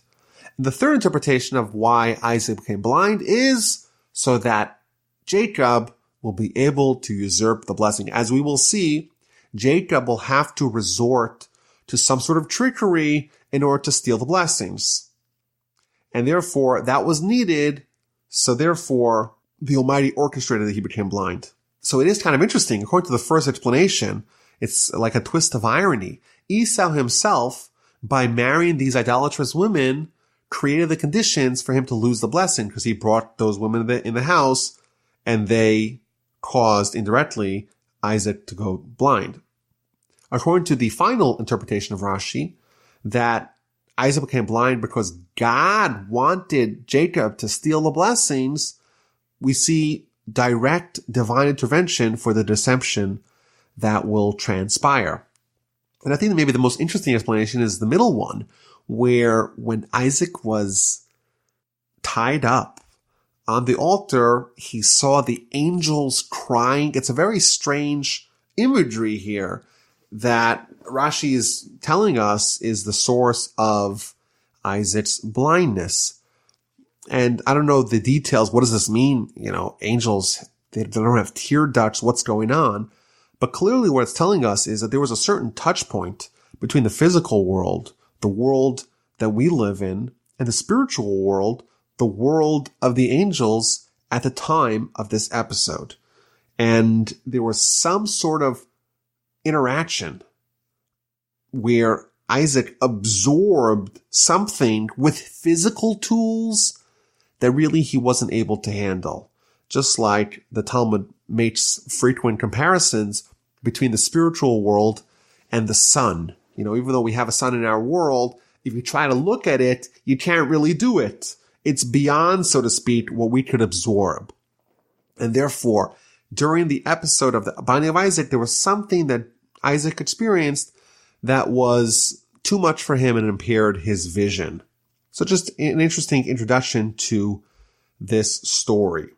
And the third interpretation of why Isaac became blind is so that Jacob will be able to usurp the blessing. As we will see, Jacob will have to resort to some sort of trickery in order to steal the blessings. And therefore, that was needed. So therefore, the Almighty orchestrated that he became blind. So it is kind of interesting. According to the first explanation, it's like a twist of irony. Esau himself, by marrying these idolatrous women, created the conditions for him to lose the blessing because he brought those women in the house and they caused indirectly Isaac to go blind. According to the final interpretation of Rashi, that Isaac became blind because God wanted Jacob to steal the blessings, we see direct divine intervention for the deception that will transpire. And I think that maybe the most interesting explanation is the middle one, where when Isaac was tied up on the altar, he saw the angels crying. It's a very strange imagery here that Rashi is telling us is the source of Isaac's blindness. And I don't know the details. What does this mean? Angels, they don't have tear ducts. What's going on? But clearly what it's telling us is that there was a certain touch point between the physical world, the world that we live in, and the spiritual world, the world of the angels at the time of this episode. And there was some sort of interaction where Isaac absorbed something with physical tools that really he wasn't able to handle. Just like the Talmud makes frequent comparisons between the spiritual world and the sun. Even though we have a sun in our world, if you try to look at it, you can't really do it. It's beyond, so to speak, what we could absorb. And therefore, during the episode of the binding of Isaac, there was something that Isaac experienced that was too much for him and impaired his vision. So just an interesting introduction to this story.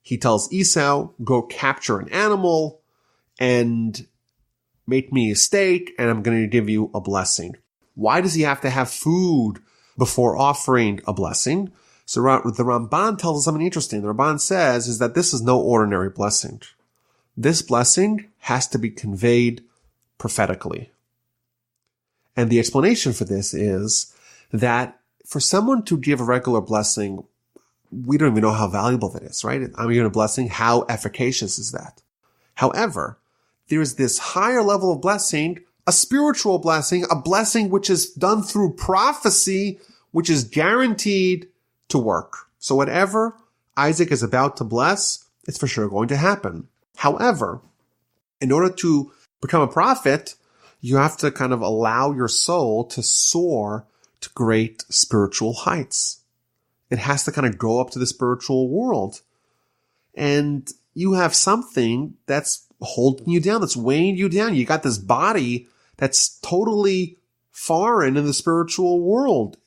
He tells Esau, go capture an animal and make me a steak, and I'm going to give you a blessing. Why does he have to have food before offering a blessing? So the Ramban tells us something interesting. The Ramban says is that this is no ordinary blessing. This blessing has to be conveyed prophetically. And the explanation for this is that for someone to give a regular blessing, we don't even know how valuable that is, right? I'm giving a blessing. How efficacious is that? However, there is this higher level of blessing, a spiritual blessing, a blessing which is done through prophecy, which is guaranteed to work. So whatever Isaac is about to bless, it's for sure going to happen. However, in order to become a prophet, you have to kind of allow your soul to soar to great spiritual heights. It has to kind of go up to the spiritual world. And you have something that's holding you down, that's weighing you down. You got this body that's totally foreign in the spiritual world.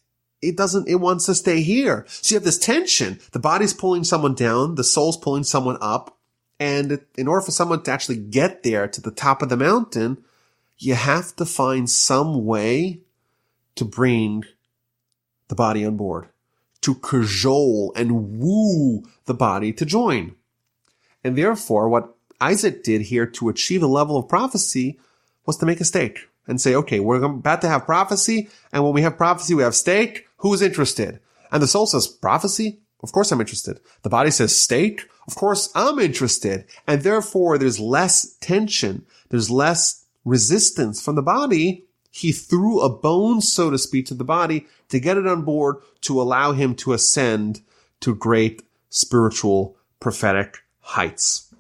It wants to stay here. So you have this tension. The body's pulling someone down, the soul's pulling someone up. And in order for someone to actually get there to the top of the mountain, you have to find some way to bring the body on board, to cajole and woo the body to join. And therefore, what Isaac did here to achieve a level of prophecy was to make a stake and say, okay, we're about to have prophecy. And when we have prophecy, we have stake. Who's interested? And the soul says, prophecy? Of course I'm interested. The body says, stake? Of course I'm interested. And therefore, there's less tension. There's less resistance from the body. He threw a bone, so to speak, to the body to get it on board to allow him to ascend to great spiritual prophetic heights.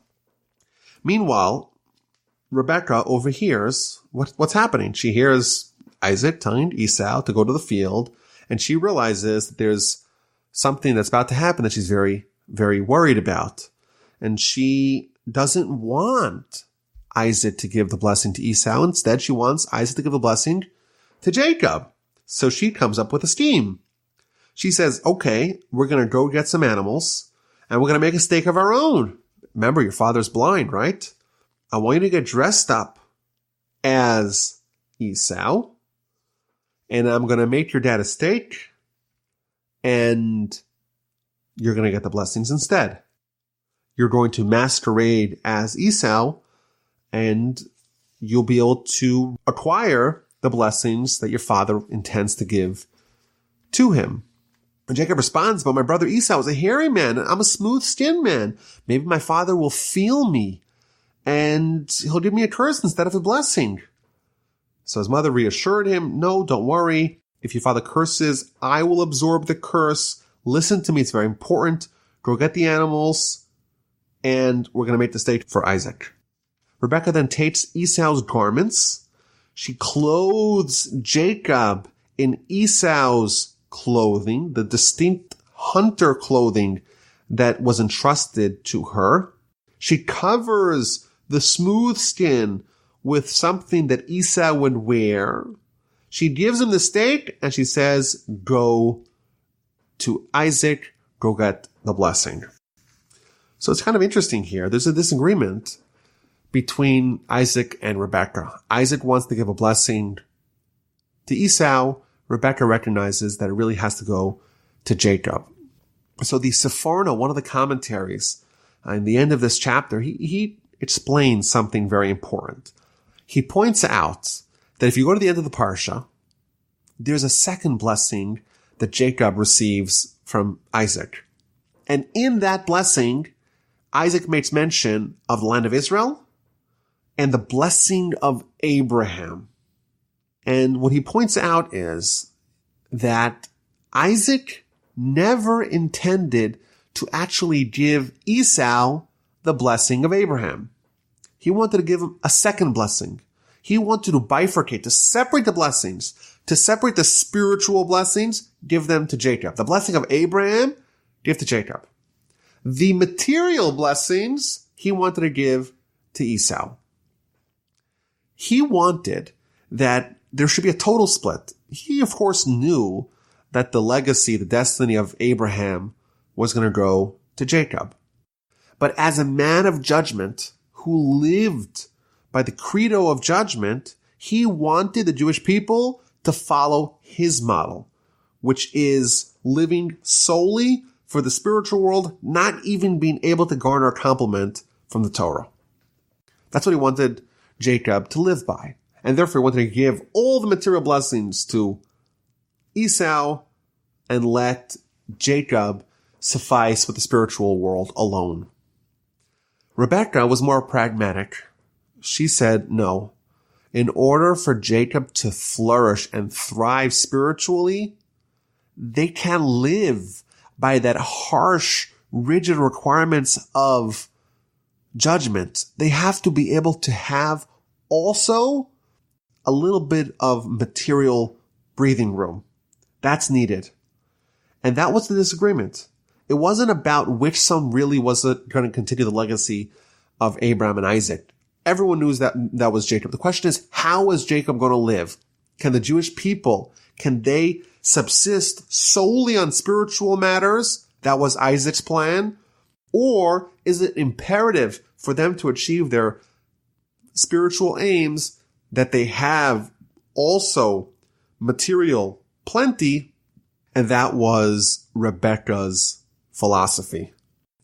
Meanwhile, Rebecca overhears what's happening. She hears Isaac telling Esau to go to the field, and she realizes that there's something that's about to happen that she's very, very worried about. And she doesn't want Isaac to give the blessing to Esau. Instead, she wants Isaac to give the blessing to Jacob. So she comes up with a scheme. She says, okay, we're going to go get some animals and we're going to make a steak of our own. Remember, your father's blind, right? I want you to get dressed up as Esau, and I'm going to make your dad a steak, and you're going to get the blessings instead. You're going to masquerade as Esau, and you'll be able to acquire the blessings that your father intends to give to him. And Jacob responds, but my brother Esau is a hairy man, and I'm a smooth-skinned man. Maybe my father will feel me, and he'll give me a curse instead of a blessing. So his mother reassured him, no, don't worry. If your father curses, I will absorb the curse. Listen to me, it's very important. Go get the animals, and we're going to make the steak for Isaac. Rebekah then takes Esau's garments. She clothes Jacob in Esau's clothing, the distinct hunter clothing that was entrusted to her. She covers the smooth skin with something that Esau would wear. She gives him the steak and she says, go to Isaac, go get the blessing. So it's kind of interesting here. There's a disagreement between Isaac and Rebekah. Isaac wants to give a blessing to Esau. Rebekah recognizes that it really has to go to Jacob. So the Sepharna, one of the commentaries, in the end of this chapter, he explains something very important. He points out that if you go to the end of the Parsha, there's a second blessing that Jacob receives from Isaac. And in that blessing, Isaac makes mention of the land of Israel and the blessing of Abraham. And what he points out is that Isaac never intended to actually give Esau the blessing of Abraham. He wanted to give him a second blessing. He wanted to bifurcate, to separate the blessings, to separate the spiritual blessings, give them to Jacob. The blessing of Abraham, give to Jacob. The material blessings, he wanted to give to Esau. He wanted that there should be a total split. He, of course, knew that the legacy, the destiny of Abraham was going to go to Jacob. But as a man of judgment who lived by the credo of judgment, he wanted the Jewish people to follow his model, which is living solely for the spiritual world, not even being able to garner a compliment from the Torah. That's what he wanted Jacob to live by. And therefore he wanted to give all the material blessings to Esau and let Jacob suffice with the spiritual world alone. Rebekah was more pragmatic. She said, no, in order for Jacob to flourish and thrive spiritually, they can't live by that harsh, rigid requirements of judgment. They have to be able to have also a little bit of material breathing room. That's needed. And that was the disagreement. It wasn't about which son really was going to continue the legacy of Abraham and Isaac. Everyone knew that was Jacob. The question is, how is Jacob going to live? Can the Jewish people, can they subsist solely on spiritual matters? That was Isaac's plan. Or is it imperative for them to achieve their spiritual aims that they have also material plenty? And that was Rebekah's philosophy.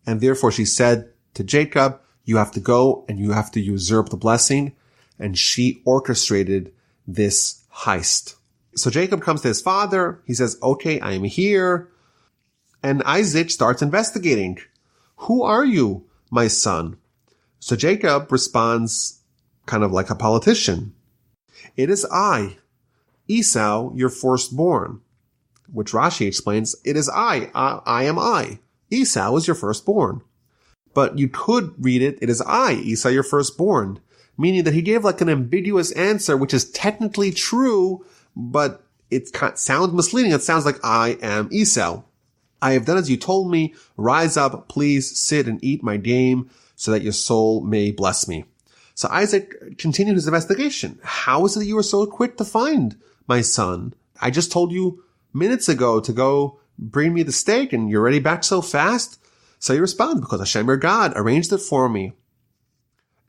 And therefore she said to Jacob, you have to go and you have to usurp the blessing. And she orchestrated this heist. So Jacob comes to his father. He says, okay, I am here. And Isaac starts investigating. Who are you, my son? So Jacob responds kind of like a politician. It is I, Esau, your firstborn. Which Rashi explains, it is I am I. Esau is your firstborn. But you could read it, it is I, Esau, your firstborn. Meaning that he gave like an ambiguous answer, which is technically true, but it sounds misleading. It sounds like I am Esau. I have done as you told me. Rise up, please sit and eat my game so that your soul may bless me. So Isaac continued his investigation. How is it that you were so quick to find my son? I just told you minutes ago to go bring me the steak and you're already back so fast? So he responds, because Hashem, your God, arranged it for me.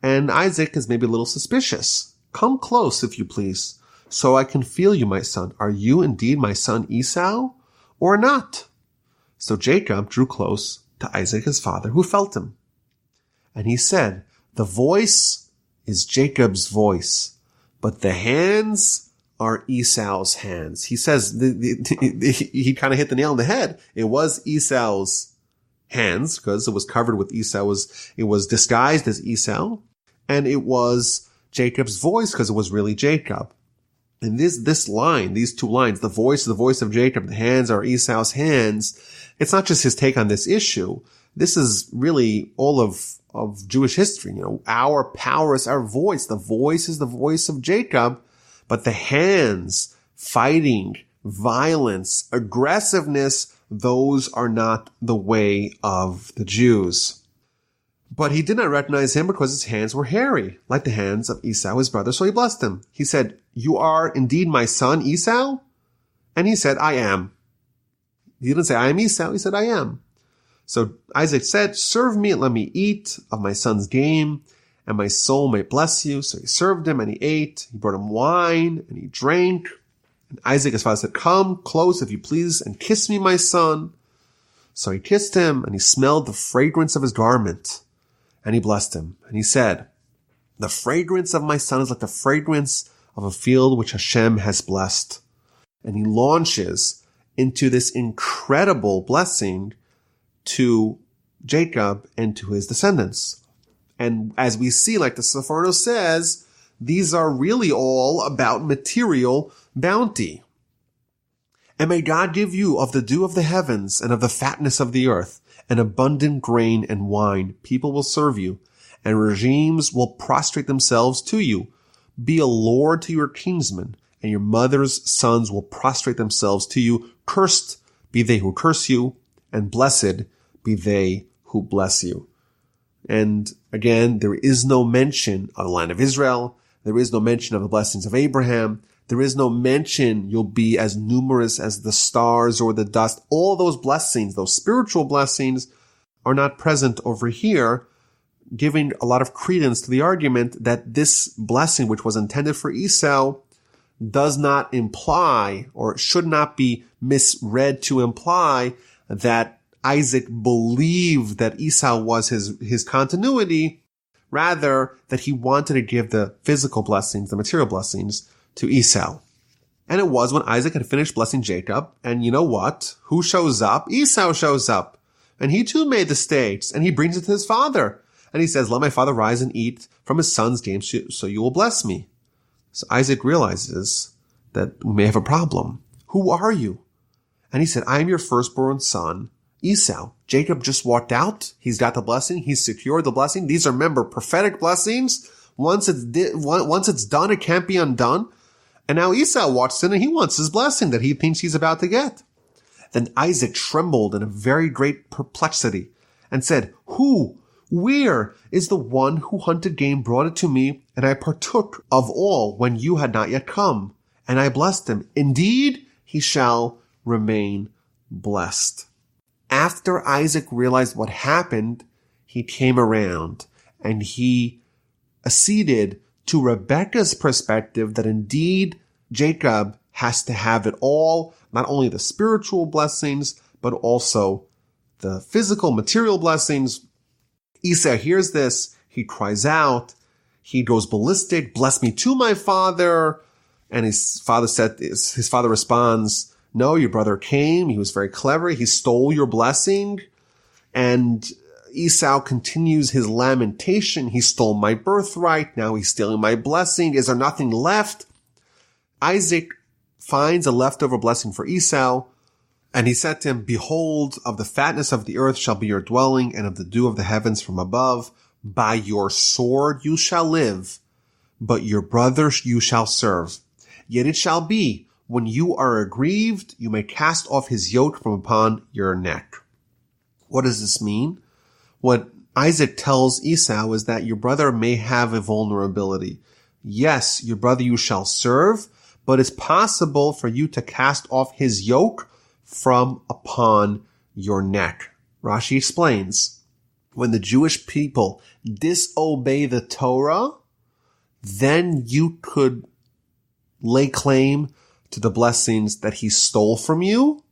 And Isaac is maybe a little suspicious. Come close, if you please, so I can feel you, my son. Are you indeed my son Esau or not? So Jacob drew close to Isaac, his father, who felt him. And he said, the voice is Jacob's voice, but the hands are Esau's hands. He says, he kind of hit the nail on the head. It was Esau's hands, because it was covered with Esau. It was disguised as Esau. And it was Jacob's voice, because it was really Jacob. And this line, these two lines, the voice of Jacob, the hands are Esau's hands. It's not just his take on this issue. This is really all of Jewish history. Our power is our voice. The voice is the voice of Jacob, but the hands, fighting, violence, aggressiveness, those are not the way of the Jews. But he did not recognize him because his hands were hairy, like the hands of Esau, his brother. So he blessed him. He said, you are indeed my son Esau? And he said, I am. He didn't say, I am Esau. He said, I am. So Isaac said, serve me and let me eat of my son's game, and my soul may bless you. So he served him and he ate. He brought him wine and he drank. And Isaac, his father, said, come close, if you please, and kiss me, my son. So he kissed him and he smelled the fragrance of his garment. And he blessed him. And he said, the fragrance of my son is like the fragrance of a field which Hashem has blessed. And he launches into this incredible blessing to Jacob and to his descendants. And as we see, like the Seforno says, these are really all about material bounty. And may God give you of the dew of the heavens and of the fatness of the earth, and abundant grain and wine. People will serve you, and regimes will prostrate themselves to you. Be a lord to your kinsmen, and your mother's sons will prostrate themselves to you. Cursed be they who curse you, and blessed be they who bless you. And again, there is no mention of the land of Israel. There is no mention of the blessings of Abraham. There is no mention you'll be as numerous as the stars or the dust. All those blessings, those spiritual blessings, are not present over here, giving a lot of credence to the argument that this blessing, which was intended for Esau, does not imply, or should not be misread to imply, that Isaac believed that Esau was his continuity, rather that he wanted to give the physical blessings, the material blessings, to Esau. And it was when Isaac had finished blessing Jacob, and you know what? Who shows up? Esau shows up. And he too made the steaks, and he brings it to his father. And he says, let my father rise and eat from his son's game, so you will bless me. So Isaac realizes that we may have a problem. Who are you? And he said, I am your firstborn son, Esau. Jacob just walked out. He's got the blessing. He's secured the blessing. These are, remember, prophetic blessings. Once it's done, it can't be undone. And now Esau walks in and he wants his blessing that he thinks he's about to get. Then Isaac trembled in a very great perplexity and said, where is the one who hunted game, brought it to me, and I partook of all when you had not yet come? And I blessed him. Indeed, he shall remain blessed. After Isaac realized what happened, he came around and he acceded to Rebekah's perspective that indeed Jacob has to have it all, not only the spiritual blessings, but also the physical, material blessings. Esau hears this, he cries out, he goes ballistic, bless me to my father. And his father responds, no, your brother came, he was very clever, he stole your blessing. And Esau continues his lamentation. He stole my birthright. Now he's stealing my blessing. Is there nothing left? Isaac finds a leftover blessing for Esau. And he said to him, behold, of the fatness of the earth shall be your dwelling, and of the dew of the heavens from above. By your sword you shall live, but your brother you shall serve. Yet it shall be, when you are aggrieved, you may cast off his yoke from upon your neck. What does this mean? What Isaac tells Esau is that your brother may have a vulnerability. Yes, your brother you shall serve, but it's possible for you to cast off his yoke from upon your neck. Rashi explains, when the Jewish people disobey the Torah, then you could lay claim to the blessings that he stole from you,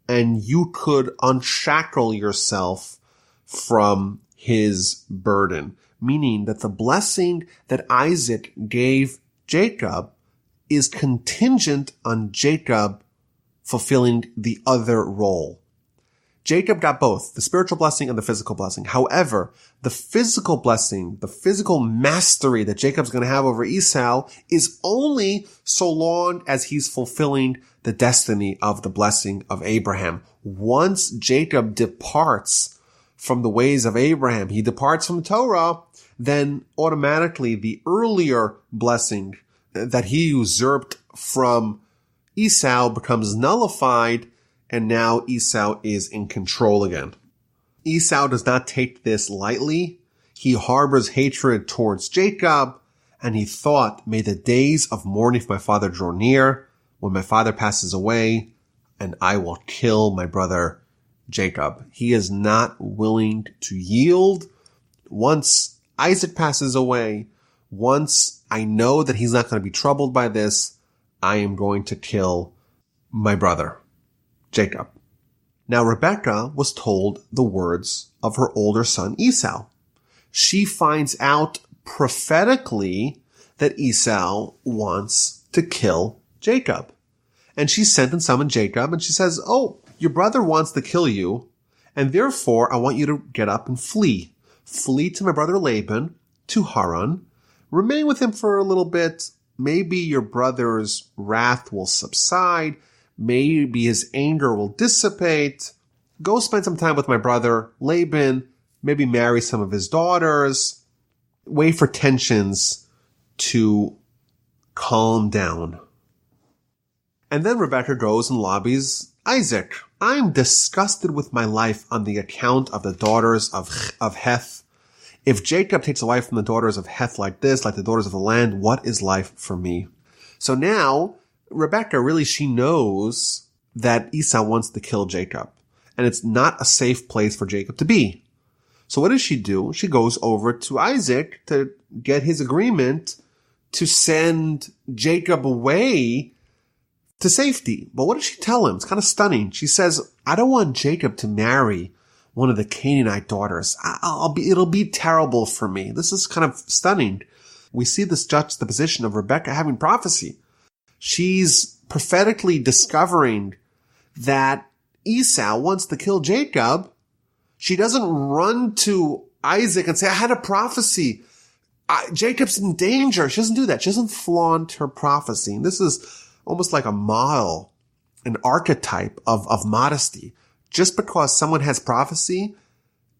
and you could unshackle yourself from his burden. Meaning that the blessing that Isaac gave Jacob is contingent on Jacob fulfilling the other role. Jacob got both, the spiritual blessing and the physical blessing. However, the physical blessing, the physical mastery that Jacob's going to have over Esau is only so long as he's fulfilling the destiny of the blessing of Abraham. Once Jacob departs from the ways of Abraham, he departs from Torah, then automatically the earlier blessing that he usurped from Esau becomes nullified, and now Esau is in control again. Esau does not take this lightly. He harbors hatred towards Jacob, and he thought, may the days of mourning for my father draw near, when my father passes away, and I will kill my brother Jacob. He is not willing to yield. Once Isaac passes away, once I know that he's not going to be troubled by this, I am going to kill my brother Jacob. Now, Rebekah was told the words of her older son Esau. She finds out prophetically that Esau wants to kill Jacob. And she sent and summoned Jacob, and she says, oh, your brother wants to kill you, and therefore I want you to get up and flee. Flee to my brother Laban, to Haran. Remain with him for a little bit. Maybe your brother's wrath will subside. Maybe his anger will dissipate. Go spend some time with my brother Laban. Maybe marry some of his daughters. Wait for tensions to calm down. And then Rebekah goes and lobbies Isaac. I'm disgusted with my life on the account of the daughters of Heth. If Jacob takes a wife from the daughters of Heth like this, like the daughters of the land, what is life for me? So now, Rebekah really, she knows that Esau wants to kill Jacob. And it's not a safe place for Jacob to be. So what does she do? She goes over to Isaac to get his agreement to send Jacob away to safety. But what does she tell him? It's kind of stunning. She says, I don't want Jacob to marry one of the Canaanite daughters. It'll be terrible for me. This is kind of stunning. We see this juxtaposition of Rebekah having prophecy. She's prophetically discovering that Esau wants to kill Jacob. She doesn't run to Isaac and say, I had a prophecy. Jacob's in danger. She doesn't do that. She doesn't flaunt her prophecy. And this is almost like a model, an archetype of modesty. Just because someone has prophecy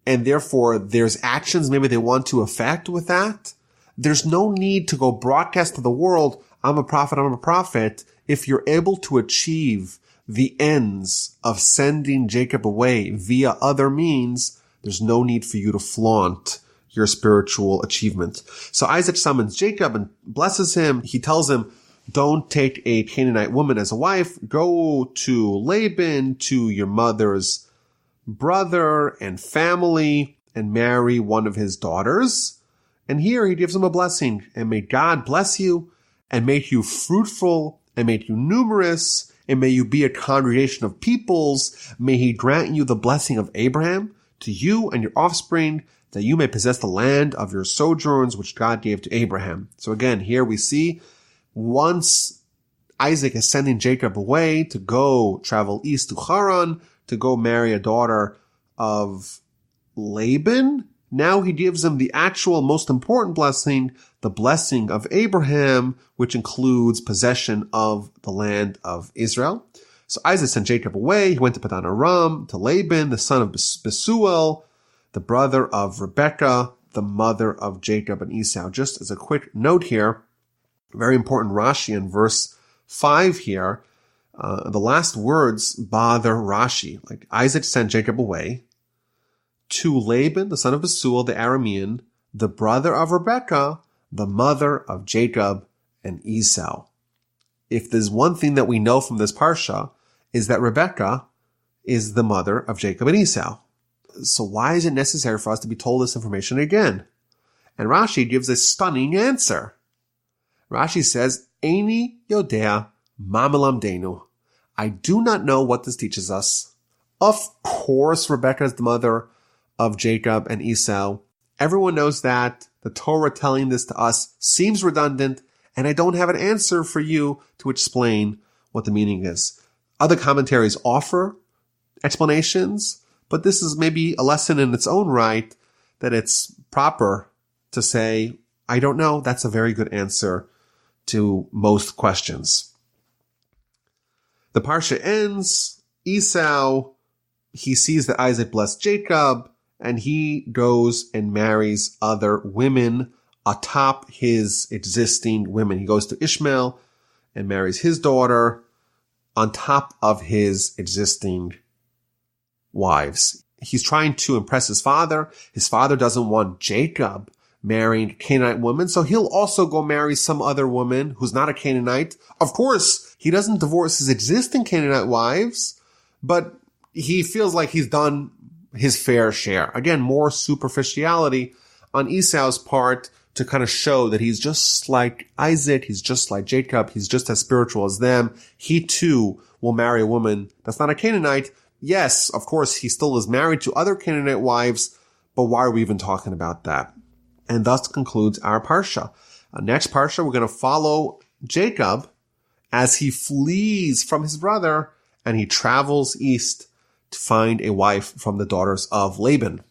and therefore there's actions maybe they want to affect with that, there's no need to go broadcast to the world, I'm a prophet, if you're able to achieve the ends of sending Jacob away via other means, there's no need for you to flaunt your spiritual achievement. So Isaac summons Jacob and blesses him. He tells him, don't take a Canaanite woman as a wife. Go to Laban, to your mother's brother and family, and marry one of his daughters. And here he gives him a blessing. And may God bless you and make you fruitful and make you numerous, and may you be a congregation of peoples. May he grant you the blessing of Abraham to you and your offspring, that you may possess the land of your sojourns, which God gave to Abraham. So again, here we see once Isaac is sending Jacob away to go travel east to Haran, to go marry a daughter of Laban, now he gives him the actual most important blessing, the blessing of Abraham, which includes possession of the land of Israel. So Isaac sent Jacob away. He went to Padan Aram, to Laban, the son of Bethuel, the brother of Rebekah, the mother of Jacob and Esau. Just as a quick note here, very important Rashi in verse 5 here. The last words bother Rashi. Like Isaac sent Jacob away to Laban, the son of Bethuel, the Aramean, the brother of Rebekah, the mother of Jacob and Esau. If there's one thing that we know from this parsha, is that Rebekah is the mother of Jacob and Esau. So why is it necessary for us to be told this information again? And Rashi gives a stunning answer. Rashi says, Eini yodea ma melamdenu. I do not know what this teaches us. Of course, Rebekah is the mother of Jacob and Esau. Everyone knows that. The Torah telling this to us seems redundant, and I don't have an answer for you to explain what the meaning is. Other commentaries offer explanations, but this is maybe a lesson in its own right that it's proper to say, I don't know. That's a very good answer to most questions. The Parsha ends. Esau, he sees that Isaac blessed Jacob, and he goes and marries other women atop his existing women. He goes to Ishmael and marries his daughter on top of his existing wives. He's trying to impress his father. His father doesn't want Jacob marrying Canaanite women, so he'll also go marry some other woman who's not a Canaanite. Of course, he doesn't divorce his existing Canaanite wives, but he feels like he's done his fair share. Again, more superficiality on Esau's part to kind of show that he's just like Isaac, he's just like Jacob, he's just as spiritual as them. He too will marry a woman that's not a Canaanite. Yes, of course, he still is married to other Canaanite wives, but why are we even talking about that? And thus concludes our Parsha. Next Parsha, we're going to follow Jacob as he flees from his brother and he travels east to find a wife from the daughters of Laban.